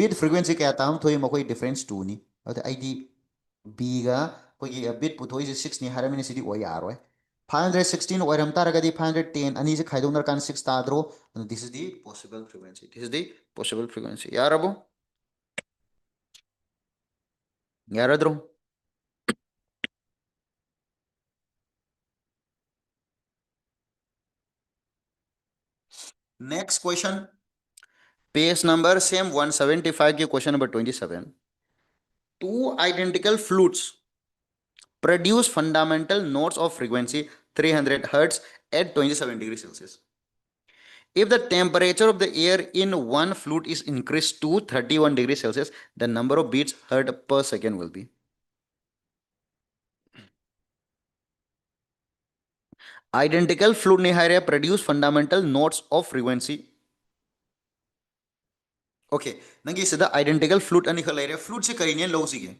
bit frequency kaya tam thoi makoi difference 2 ni adi id b ga kogi bit puthoi je 6 ni haramini sidi oi aroi 516 oiram taragadi 510 ani je khaidongnar kan 6 tadro this is the possible frequency this is the possible frequency yarabo yaradro next question page number same 175 के question number 27 two identical flutes produce fundamental notes of frequency 300 hertz at 27 degrees celsius. If the temperature of the air in one flute is increased to 31 degrees Celsius, the number of beats heard per second will be. Identical flute niharia produce fundamental notes of frequency. Okay, nangi sada identical flute ani khalere flute se karine low sige.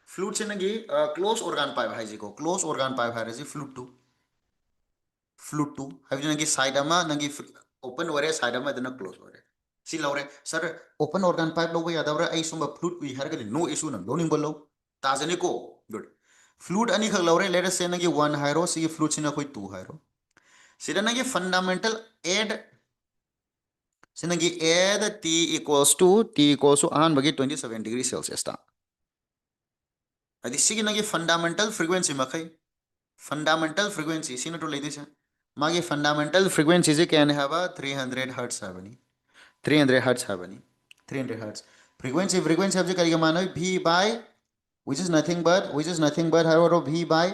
Flute se nangi close organ pipe hai ko close organ pipe hai ji flute to flute to have nangi side ama nangi open ware side ama dana close ware. Si laure sir open organ pipe logo ya daura ai sumba flute wi har no issue na loning below tajani ko good flute ani khak laure let us say na ki 1 hairo si flute sina koi 2 hairo sida na ki fundamental add sina ki add t equals to an bagi 27 degrees celsius ta adi sigi na ki fundamental frequency makai fundamental frequency sina to lady sa magi fundamental frequency je can have a 300 hertz habani 300 hertz habani 300 hertz frequency of the kariga mano v by which is nothing but however v by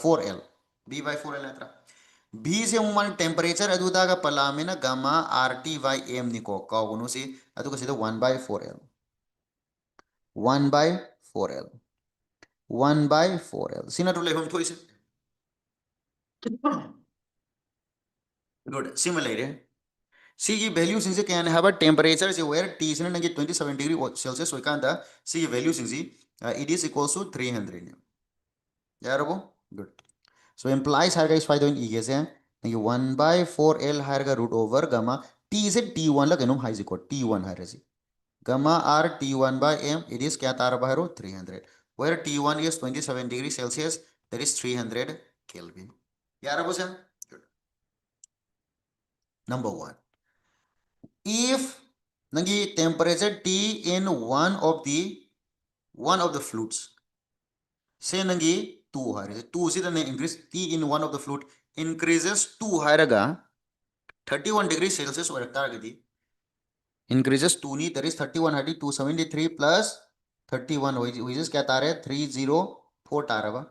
4l v by 4l atra v se man temperature aduda ga palamina gamma rt by m ni ko kaunu si aduga sida 1 by 4l 1 by 4l 1 by 4l sina to lehum thoise good similarly see the value since can have a temperature is where t is 27 degree celsius so kanda see value since it is equals to 300 yarabo good so implies harga is फायदा इन इगे से नहीं 1 by 4l harga root over gamma t is t1 ला कनुम हाई को t1 है रजी gamma r t1 by m it is क्या तार बाहरो 300 where t1 is 27 degrees celsius that is 300 kelvin यार अब से number 1 if नंगी temperature t in one of the flutes say nangi 2 है 2 से ने increase t in one of the flute increases 2 है 31 degrees celsius और target increases 2 ni that is 31 hadi 273 plus 31 which is क्या तार है 304 तार है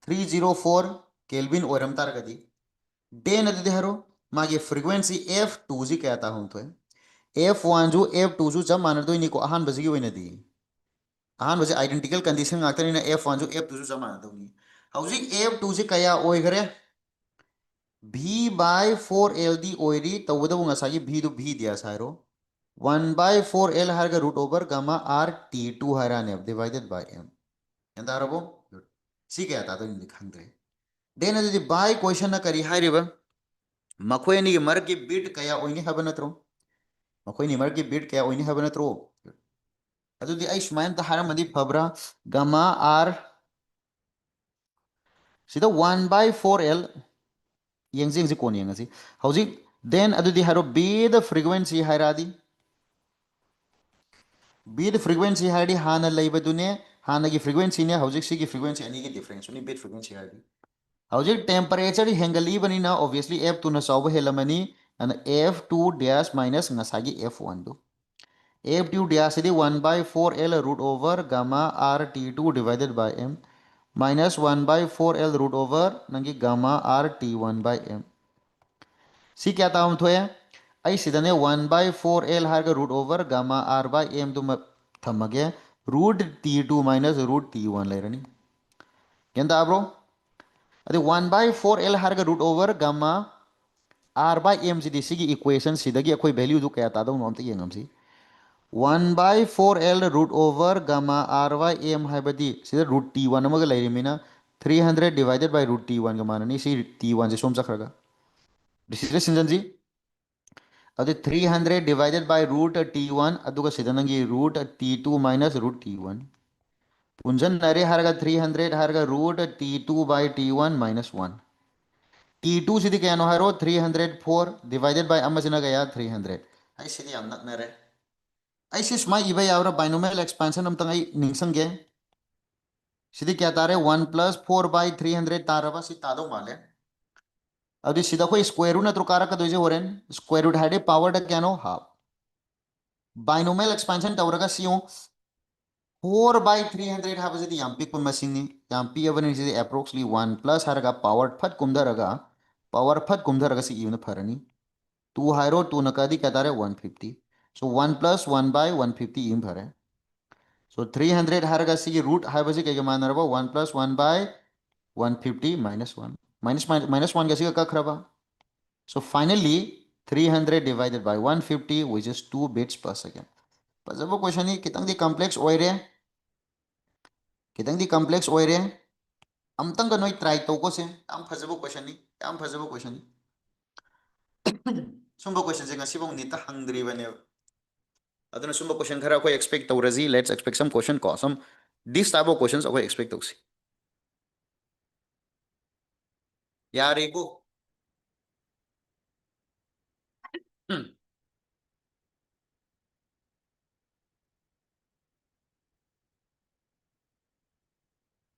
304 केल्विन और हम तार गदी डे नदी देहरो मागे फ्रीक्वेंसी f2 जी कहता हूं तो f1 जो f2 जो जब मान दो इनी को आहान बजगी वही नदी आहान बजे आइडेंटिकल कंडीशन आते नहीं ना f1 जो f2 जो जब मान दो नहीं हाउसिंग f2 जी कया ओए करे v by 4l the ओइरी तवदो ngasagi v do v दिया सारो 1 by 4l harga root over gamma r t2 harane divided by m. And arabo good. सी क्या था तो नहीं खंगरे देन अदुदी बाय क्वेश्चन ना करी हाइरिबा मखोय नि मर की बीट कया ओइनी हबा नत्रो मखोय नि मर की बीट कया ओइनी हबा नत्रो अदुदी आई सुमायन ता हारमदि फब्रा गामा आर सिदा 1 by 4l yengzi yengzi kon yengasi hauji then adudi haro b the frequency hairadi b the frequency hairadi hana leibadune hana gi frequency ne hauji si gi frequency ani gi difference uni bit frequency hairadi hauji temperature hengali bani na obviously f2 na saw helamani and f2 dash minus ngasagi f1 do f2 dash is 1 by 4l root over gamma r t2 divided by m minus 1 by 4l root over nangi gamma r t1 by m सी क्या ताम थोए आई सिदने 1 by 4l हार का root over gamma r by m तो थमगे root t2 minus root t1 ले runny क्या bro अरे 1 by 4l हार का root over gamma r by m सिदी इक्वेशन सिदगी अखोई वैल्यू जो क्या तादो नोम ते यंगम सी 1 by 4l root over gamma r by m है बदी सिदा रूट t1 अमग ले रही 300 डिवाइडेड बाय रूट t1 का माननी सी t1 से सोम चक्रगा डिसिजन सिंजन जी अब 300 डिवाइडेड बाय रूट t1 अदुगा सिदनंगी root t2 minus root t1 पुंजन नरे हारगा 300 हारगा रूट t2 बाय t1 माइनस 1 t2 सिदी क्या नो हारो 304 डिवाइडेड बाय अमसिना गया 300 आई सिदी हम नक नरे आई सिस माई इबा यावरा बाइनोमियल एक्सपेंशन हम तंगाई निंगसंगे सिदी क्या तारे 1 प्लस 4 बाय 300 तारबा सी तादो माले अब सिदा कोई स्क्वायर रूट नत्रो कारक दोजे होरेन स्क्वायर रूट हाइडे पावर द क्या नो हाफ बाइनोमियल एक्सपेंशन तवरगा सियो 4 by 300 हाबसिदी याम पिक मसिंगनी याम पी अबनि सिदी अप्रोक्सिमेटली 1 प्लस हारगा पावर फट कुमदरगा सी इवन फरनी 2 हाइरो 2 नकादी कतारे 150 सो 1 प्लस 1 by 150 इवन फरे सो 300 हारगा सी रूट हाबसि के मानरबा 1 प्लस 1 by 150 minus 1 minus 1 का कखरबा so finally 300 divided by 150 which is 2 bits per second पजबो question he कितंग the complex ओइरे कितंग the complex ओइरे अमतंग नोई ट्राई तोको से याम फजबो क्वेश्चन नी याम फजबो क्वेश्चन नी सुंबो क्वेश्चन से ngasi bong nita hangdri bane aduna sumbo question khara ko expect tawrazi let's expect some question ko some this type of questions ko expect toksi यार एको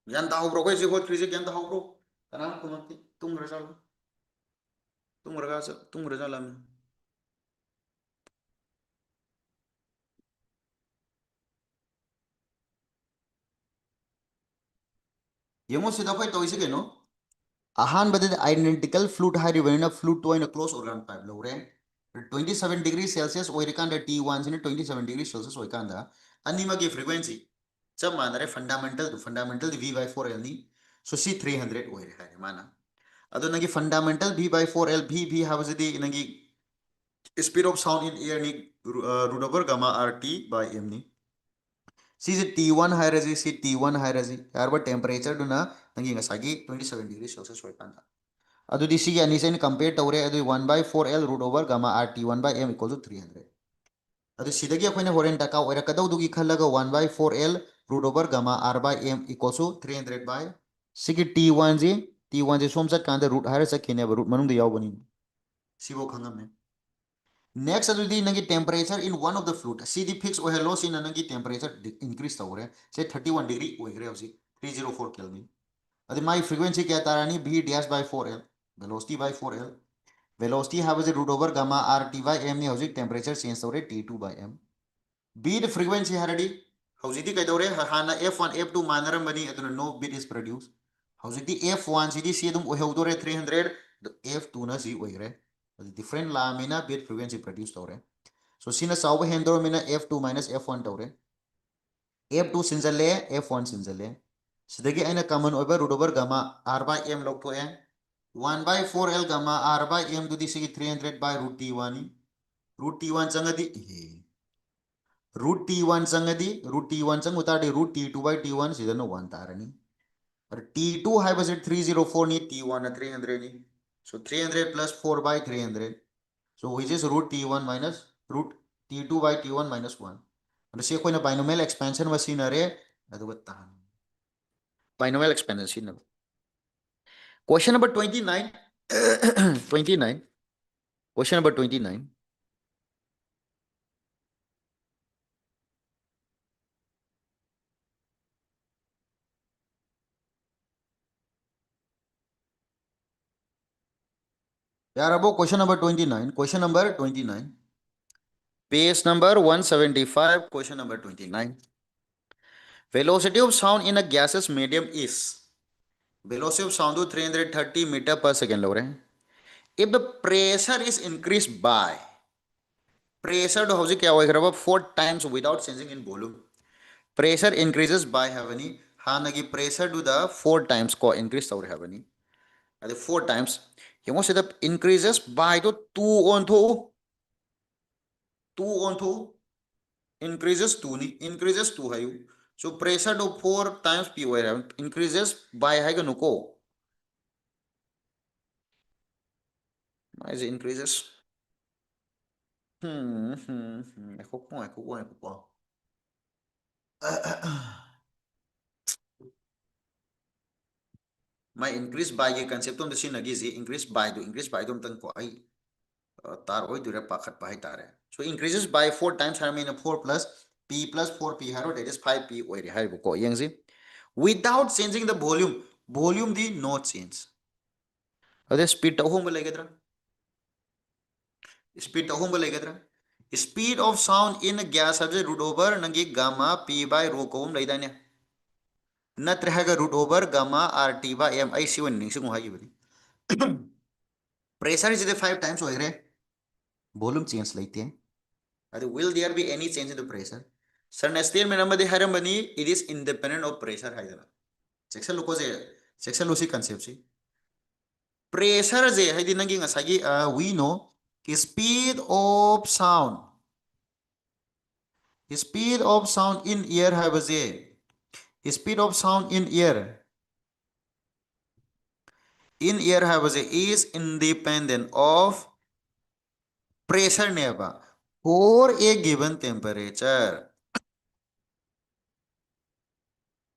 ज्ञान ताहो bro कोई से होत क्रिजे ज्ञान ताहो bro तना कुमती तुम रजा लाम येमो सिदा कोई तोइसे केनो अहानबदे आइडेंटिकल फ्लूट हारिबनिना फ्लूट तो इन क्लोज ऑर्गन पाइप लौरे 27 डिग्री सेल्सियस ओइरिकांदा T1 सिने 27 डिग्री सेल्सियस ओइकांदा अनिमगी फ्रीक्वेंसी सब मानरे फंडामेंटल V by 4L नी सो सी 300 ओइरे हारे माना अदो नगी fundamental V by 4L V हाबजदी नगी speed of sound in air नी root over gamma RT by M नी सी T1 हायरजी सी T1 हायरजी यारबा टेंपरेचर दुना नगी ngसागी 27 डिग्री सेल्सियस ओइकांदा अदुदी सी यानी से कंपेयर तौरे अदु 1 by 4L root over gamma RT 1 by M equal to 300 अदु सिदगी अखोइना होरेन टका ओइरकदौदुगी खल्लगा 1 by 4L root over gamma R by M equal to 300 by सिगी T1 जी सोम चट कांदा रूट हायर चखिने रूट मनुंग यावबनी सिबो खंगम नेक्स्ट अदुदी नगी temperature in one of the flute सीदी फिक्स ओहेलो सी नगी टेंपरेचर इंक्रीज तौरे से 31 डिग्री ओइग्रे हौसी 304 केल्विन अदि माई फ्रीक्वेंसी क्या तारानी v dash by 4L velocity by 4L velocity have a root over gamma r t by m ni hौसी टेंपरेचर चेंज तौरे t2 by m b the frequency haradi हौसी दी कइदौरे हाना f1 f2 मानरम बनी अदुना no bit is produced हौसी दी f1 सीदी सी दुम ओहेउदोरे 300 f2 ना सी ओइग्रे different la mina bit frequency produce tore so sina saw handor mina f2 minus f1 tore f2 sinjale f1 sinjale sidagi aina common over root over gamma r by m log to e 1 by 4L gamma r by m to the sig 300 by root t1 root t1 changadi root t1 changadi root t1 changutadi root t2 by t1 sidano 1 tarani T2 high was it 304 ni T1 300 ni. So 300 plus 4 by 300. So which is root T1 minus root T2 by T1 minus 1. And see ko na binomial expansion machine are adu tahan. Binomial expansion. Question number 29. 29. Question number 29. यार अब question number 29. Question number 29. Page number 175. Question number 29. Velocity of sound in a gaseous medium is velocity of sound to 330 meter per second. If the pressure is increased by pressure to how क्या 4 times without changing in volume. Pressure increases by havani हानगी pressure to the 4 times को increase तौर havani. At the 4 times, you must say that increases by the 2 on 2 increases 2 ni increases 2 hayu. So pressure to 4 times p increases by haga nuko. Is increases. Ako. My increase by cái concept tum sin lagi gì increase by tum tang ko ai tar oi dura pakhat pai tare. So increases by 4 times I mean 4 plus p plus 4p haro that is 5p oi re hai ko yang si without changing the volume the no change. Ade speed ta home legadra speed ta home legadra speed of sound in gas have root over nangi gamma p by rho ko hum leidane natre haga root over gamma rt by m I c 1 ning singu hai bari. Pressure is the 5 times हो रहे volume change लेते हैं अरे will there be any change in the pressure sir next में number दे हरम बनी it is independent of pressure है जरा सेक्शन लुसी कंसेप्ट सी pressure जे है दिन नंगी ngасagi we know speed of sound in air है बजे speed of sound in air है बजे is independent of pressure नेबा for a given temperature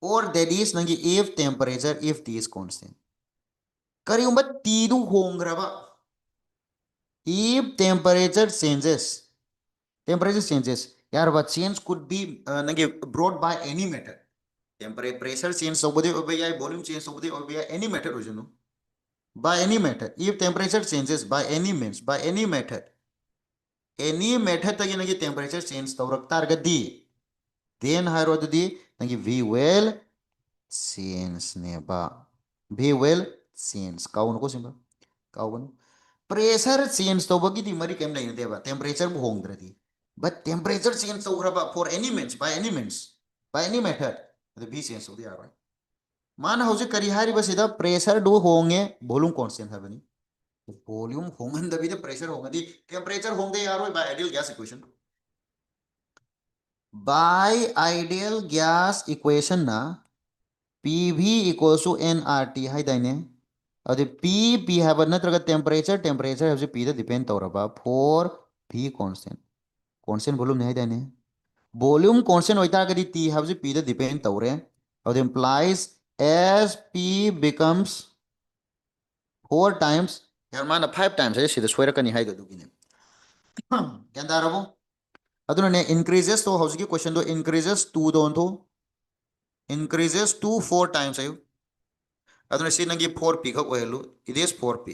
or that is nangi if temperature if T is constant करियुंबा T do hongraba if temperature changes यार what change could be nangi brought by any method temperature pressure change sobodi obey volume change sobodi obey any method ojunu by any method if temperature changes by any method tagi nangi temperature change tawrakta argadi then haro dudi nangi we will change neba we will change kaun ko simba kaun pressure change to bagi di mari kem lain deba temperature bu hong dradi but temperature change to graba for any means by any method the b change to the right man hause kari hari basida pressure do honge volume constant habani volume hongan da bi the pressure honga di temperature hong de yaro by ideal gas equation na PV equals to nRT hai daine अरे P है नत्रगा temperature है P दा depend तौरबा for V constant volume नहीं देने volume constant होता है T है P दा डिपेंड तौरे और implies as P becomes 4 times यार माना 5 times है सीधा स्क्वायर करनी है तो किने क्या दारबो अदुना ने increases तो हाउस की क्वेश्चन तो increases 2 दोन तो increases 2 4 times है अदुना सी नंगी 4p का ओहेलु it is 4p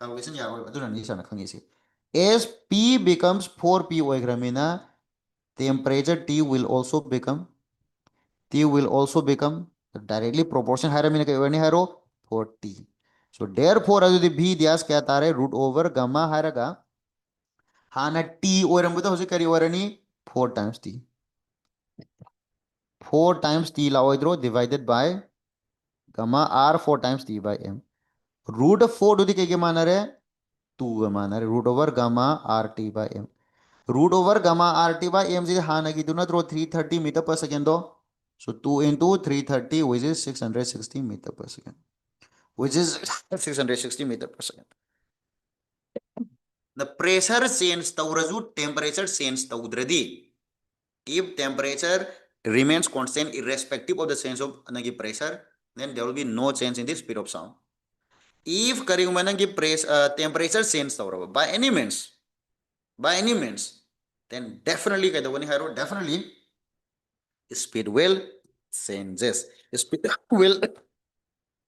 calculation यार अदुना नहीं sana खंगी C as P becomes 4p oigramina temperature T will also become directly proportion haramina ke wani haro 40 so therefore adu the b dias kya tare root over gamma haraga hana T oirambuta hosi kari warani 4 times T 4 times T la oidro divided by gamma r 4 times T by m root of 4 do the ke manare 2 manare root over gamma rt by m root over gamma rt by m is hanagi do not throw 330 meter per second do So 2 into 330, which is 660 meter per second, which is 660 meter per second. The pressure change tawrazu temperature change tawdradi. If temperature remains constant irrespective of the change of pressure, then there will be no change in the speed of sound. If temperature change by any means, then definitely definitely speed will changes. Speed will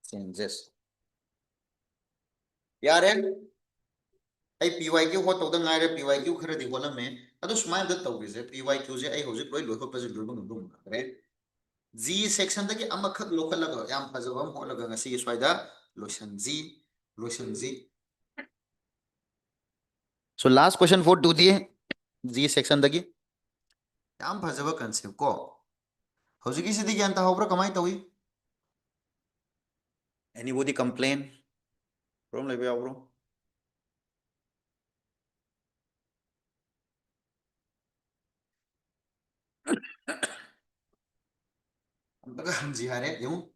changes. यार I PYQ hot of the Naira PYQ credit one of me. I don't smile the Tawis, PYQ, I was it look up as a room, right? Z section the Amakak local Yam has a one hologram, see spider, lotion Z. So last question for 2D Z section the Yam has a concept call. How's it easy to get the Hobra Kamaitawi? Anybody complain? From Libya, bro? Zihare, you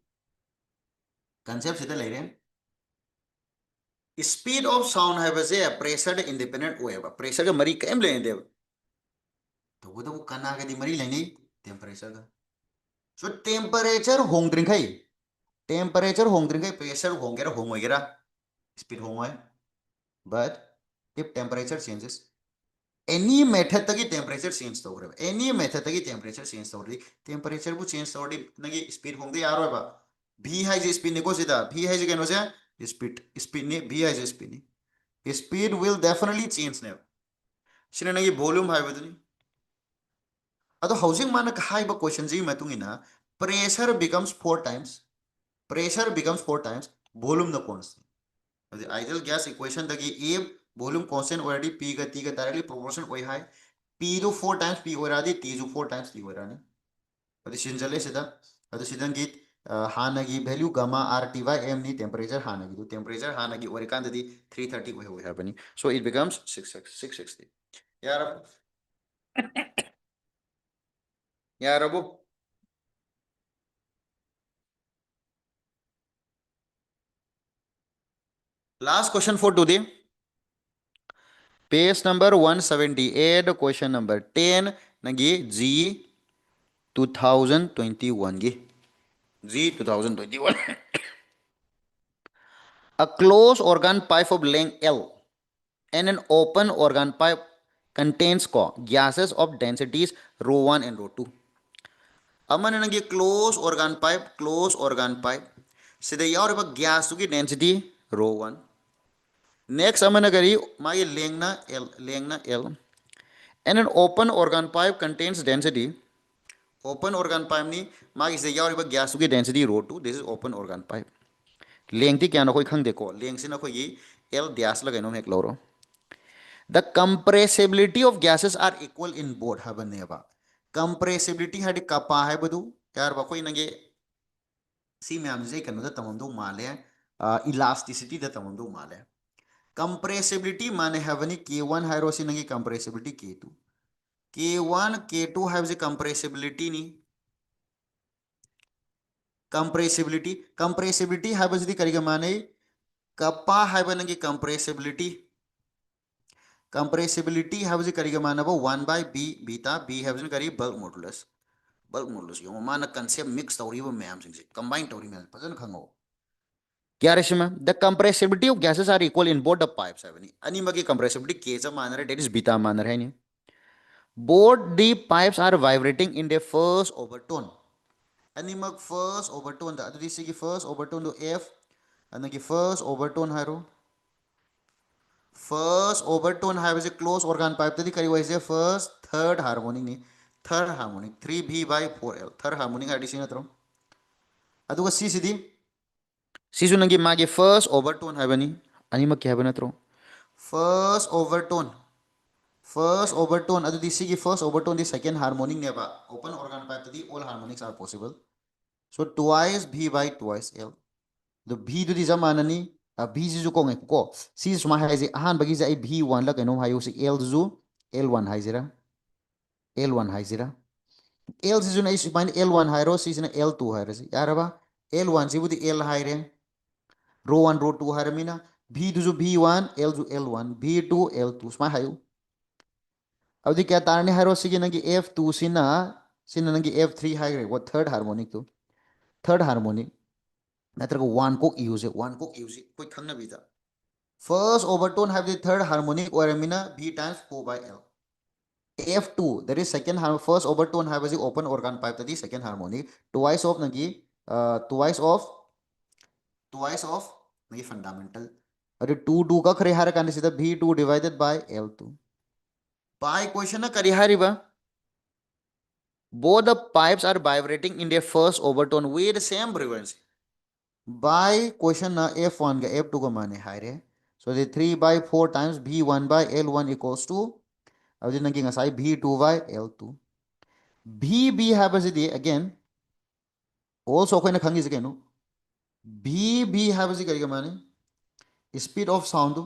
concept is the lady. Speed of sound have a pressure independent wave. Pressure Marie came lane there. The Wudu Kanaga di Marie Lane, temperature. So temperature home drink high. Temperature home drink high, pressure home get home speed home. But if temperature changes, any method tagi temperature change to any method tagi temperature change to temperature bu change to nagi speed home de yaro ba v high speed ne ko sida v high ke no se speed ne v high speed ne speed will definitely change ne sine nagi volume high baduni ado housing mana high ba question ji matungina pressure becomes four times volume the constant the ideal gas equation tagi if volume constant already p ga t ga directly proportion oi high p do 4 times p oradi t do 4 times t orani adi sinjale sida adi sidan git hanagi value gamma r by m ni temperature hanagi do temperature hanagi orikanda di 330 we have any so it becomes 660 yara yara bu last question for today page number 178 question number 10 nagi g 2021 gi g 2021 a closed organ pipe of length L and an open organ pipe contains gases of densities rho 1 and rho 2. Amana nangi close organ pipe. Sida yaw gas to density rho 1. Next amana gari magi lengna L and an open organ pipe contains density. Open organ pipe ni magi sida yaw gas to density rho 2. This is open organ pipe. Length kya na koi khang deko. Length sina koi L dias la gano hek loro. The compressibility of gases are equal in both habaneba. Compressibility had kapa hai badu यार बकोई नगे सी ma'am जे कनो दा तमंदो माले elasticity दा तमंदो माले compressibility माने havani k1 hydrosi नगे compressibility k2 k1 k2 have the compressibility ni compressibility have the करिगा माने कपा have नगे compressibility have the करिगा माने 1 by b beta b have the करी bulk modulus yo mana concept mix tawriba mayam sing combine tawri mel pajan khango kya reshma the compressibility of gases are equal in both the pipes havani ani magi compressibility k cha manare that is beta manare hai ni both the pipes are vibrating in their first overtone ani mag first overtone da adu sigi first overtone do f anagi first overtone haro first overtone have is a close organ pipe tadi kari wise first third harmonic ni third harmonic 3b by 4l third harmonic addition atro aduga c sidi sisu nangi magi first overtone habani anima kya habana tro first overtone adu disi ki first overtone the second harmonic neba open organ pipe the all harmonics are possible so twice b by twice l the b do di zamanani a b ji ju ko ngai ko si suma hai ji ahan bagi ja b1 la kaino hayo si l ju l1 hai jira l1 hai jira L sisuna is find L1 hairo sisuna L2 hairo si yaraba L1 sibudi L haire row 1 row 2 haramina V to V1 L to L1 V2 L2 smai hayu abdi kya tarne hairo sigi nangi F2 sina nangi F3 haire what third harmonic to third harmonic natraga one ko use koi khangna bida first overtone have the third harmonic or amina V times 4 by L F2 that is second first overtone have the open organ pipe that is second harmonic twice of nagi twice of nagi fundamental अरे 2 का खरे हार काने सीधा V2 divided by L2 by question na kari hariba both the pipes are vibrating in their first overtone with the same frequency by question na F1 का F2 का माने हारे so the 3 by 4 times V1 by L1 equals to अब दिन की ngasai V2 by L2 VB happens again also कोई ना खंगी से कहनो VB happens करेगा माने speed of sound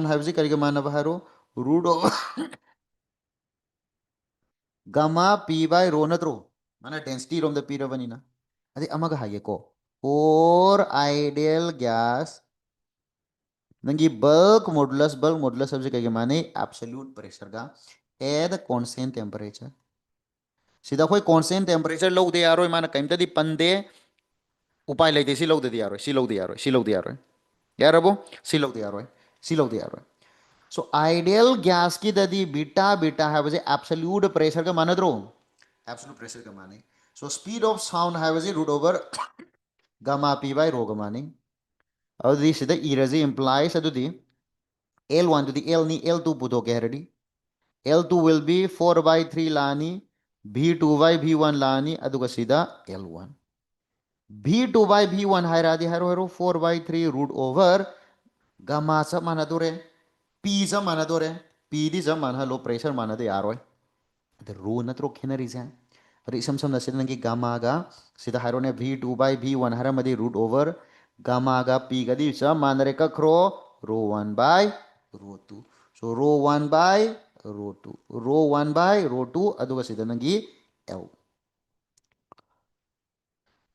happens करेगा माने बाहरो root of gamma P by rho na tro mana density rom the P ravani na adi amaga haye ko or ideal gas nangi bulk modulus sabse kage mane absolute pressure ga at the constant temperature सीधा कोई constant temperature लो दे यारो माना कहीं तदी पंदे उपाय लेते सी लो दे यारो यार अब सी लो दे यारो so ideal gas की ददी बीटा है वजह absolute pressure का माने दरो absolute pressure का माने so speed of sound है वजह root over gamma p by rho का माने और दी सीधा इरजी implies है तो दी L1 to the L ni L2 पुतो कह रही L2 will be 4 by 3 लानी V2 by V1 लानी अदुका सीधा L1 V2 by V1 है राधी हरो 4 by 3 root over gamma सब माना दो रे P सब माना दो रे P दी सब माना लो pressure माना दे यारो the rho na tro khenari se ri sam sam na sidan ki gamma ga sida haro ne v2 by v1 hara madi root over gamma ga p ga di sa manare ka khro rho 1 by rho 2 so rho 1 by rho 2 rho 1 by rho 2 aduga sida nangi l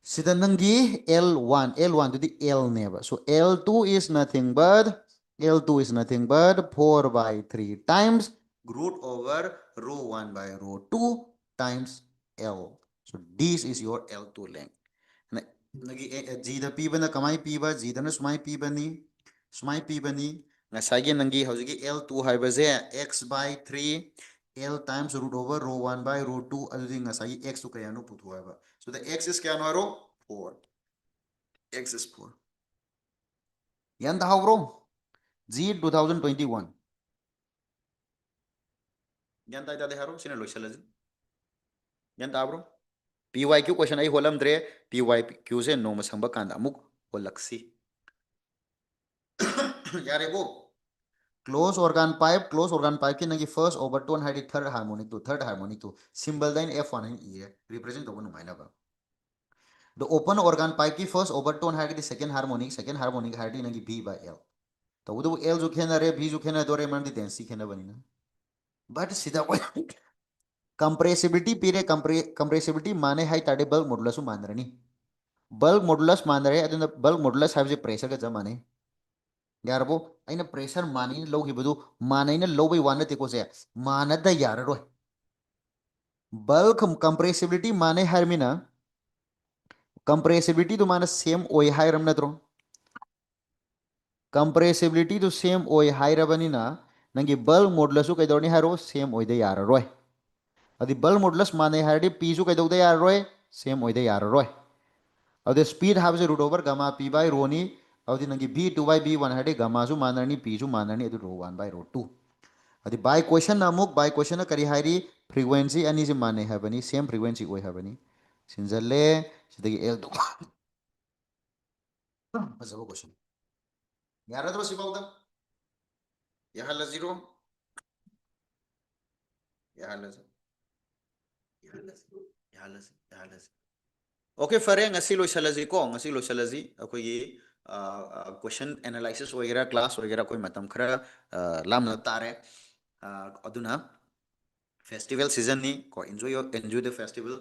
sida nangi L1 to the L neba so L2 is nothing but 4 by 3 times root over rho 1 by rho 2 times L. So this is your L2 length. Nagi G da P bana kamai P ba G da na sumai P bani ngasagi nangi hauji L2 haibaze x by 3 L times root over rho 1 by rho 2 adudi ngasagi x to kaya no putu haiba. So the x is kya no ro 4. X is 4. Yan da bro. G 2021. Yan ta de haro sine loisalaji. Yan ta bro. PYQ question ai holam dre PYQ se no masamba kanda amuk holaksi. Yare bo. Close organ pipe ki nagi first overtone had third harmonic to symbol line F1 and E represent the one minor. The open organ pipe ki first overtone had the second harmonic had nagi B by L. तो वो तो L जो खेना रे B जो खेना दो रे मन दी density खेना बनी ना but सीधा compressibility pire compressibility माने है ताड़े bulk modulus मान रहे नहीं bulk modulus मान रहे अदुन bulk modulus है जो pressure का जमाने यार वो अइना pressure मानी लो की बदु माने ना लो भाई वाने तेको से माना दा यार रो bulk compressibility माने हर मिना compressibility तो माने same ओय हाई रमना त्रो compressibility तो same ओय हाई रबनी ना नंगी bulk modulus को कहीं हारो same ओय दे यार रोय अदि bulk modulus माने हारे P जो कहीं दे यार रोय same ओय दे यार रोय अब the speed have a root over gamma p by rho ni अब the नंगी v2 by v1 है gamma जो मानरनी p जो मानरनी तो rho 1 by rho 2 अदि by question अमुक by question करी हारी frequency अनि से माने है बनी same frequency कोई है बनी सिंजले सिद्धि L तो बस वो question यार तो सिर्फ होता यहाँ ला zero यहाँ ला यहाँ ला यहाँ ला यहाँ ला Okay, fare ngasi lo salazi ko ngasi lo salazi ako ye question analysis वगैरह class वगैरह कोई matam खरा lam na tare aduna Festival season ni ko enjoy the festival.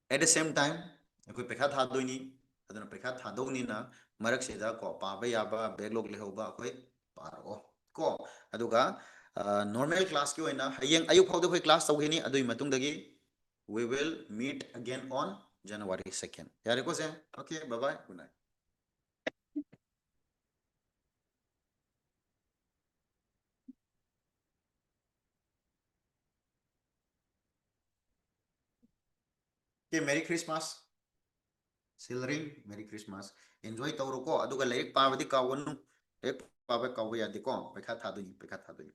At the same time, ako pekha thadoi ni aduna pekha thadou ni na marak sida ko paba yaba backlog lehoba akoi paro ko aduga normal class ki oina hayeng ayuk phawde khoi class tawhini adui matung dagi we will meet again on January 2nd. Yare ko se? Okay, bye bye. Good night. Okay, Merry Christmas. Silring, Merry Christmas. Enjoy tawro ko aduga laik pabadi kawanu. Laik paba kawya di ko. Pekha thadoi, pekha thadoi.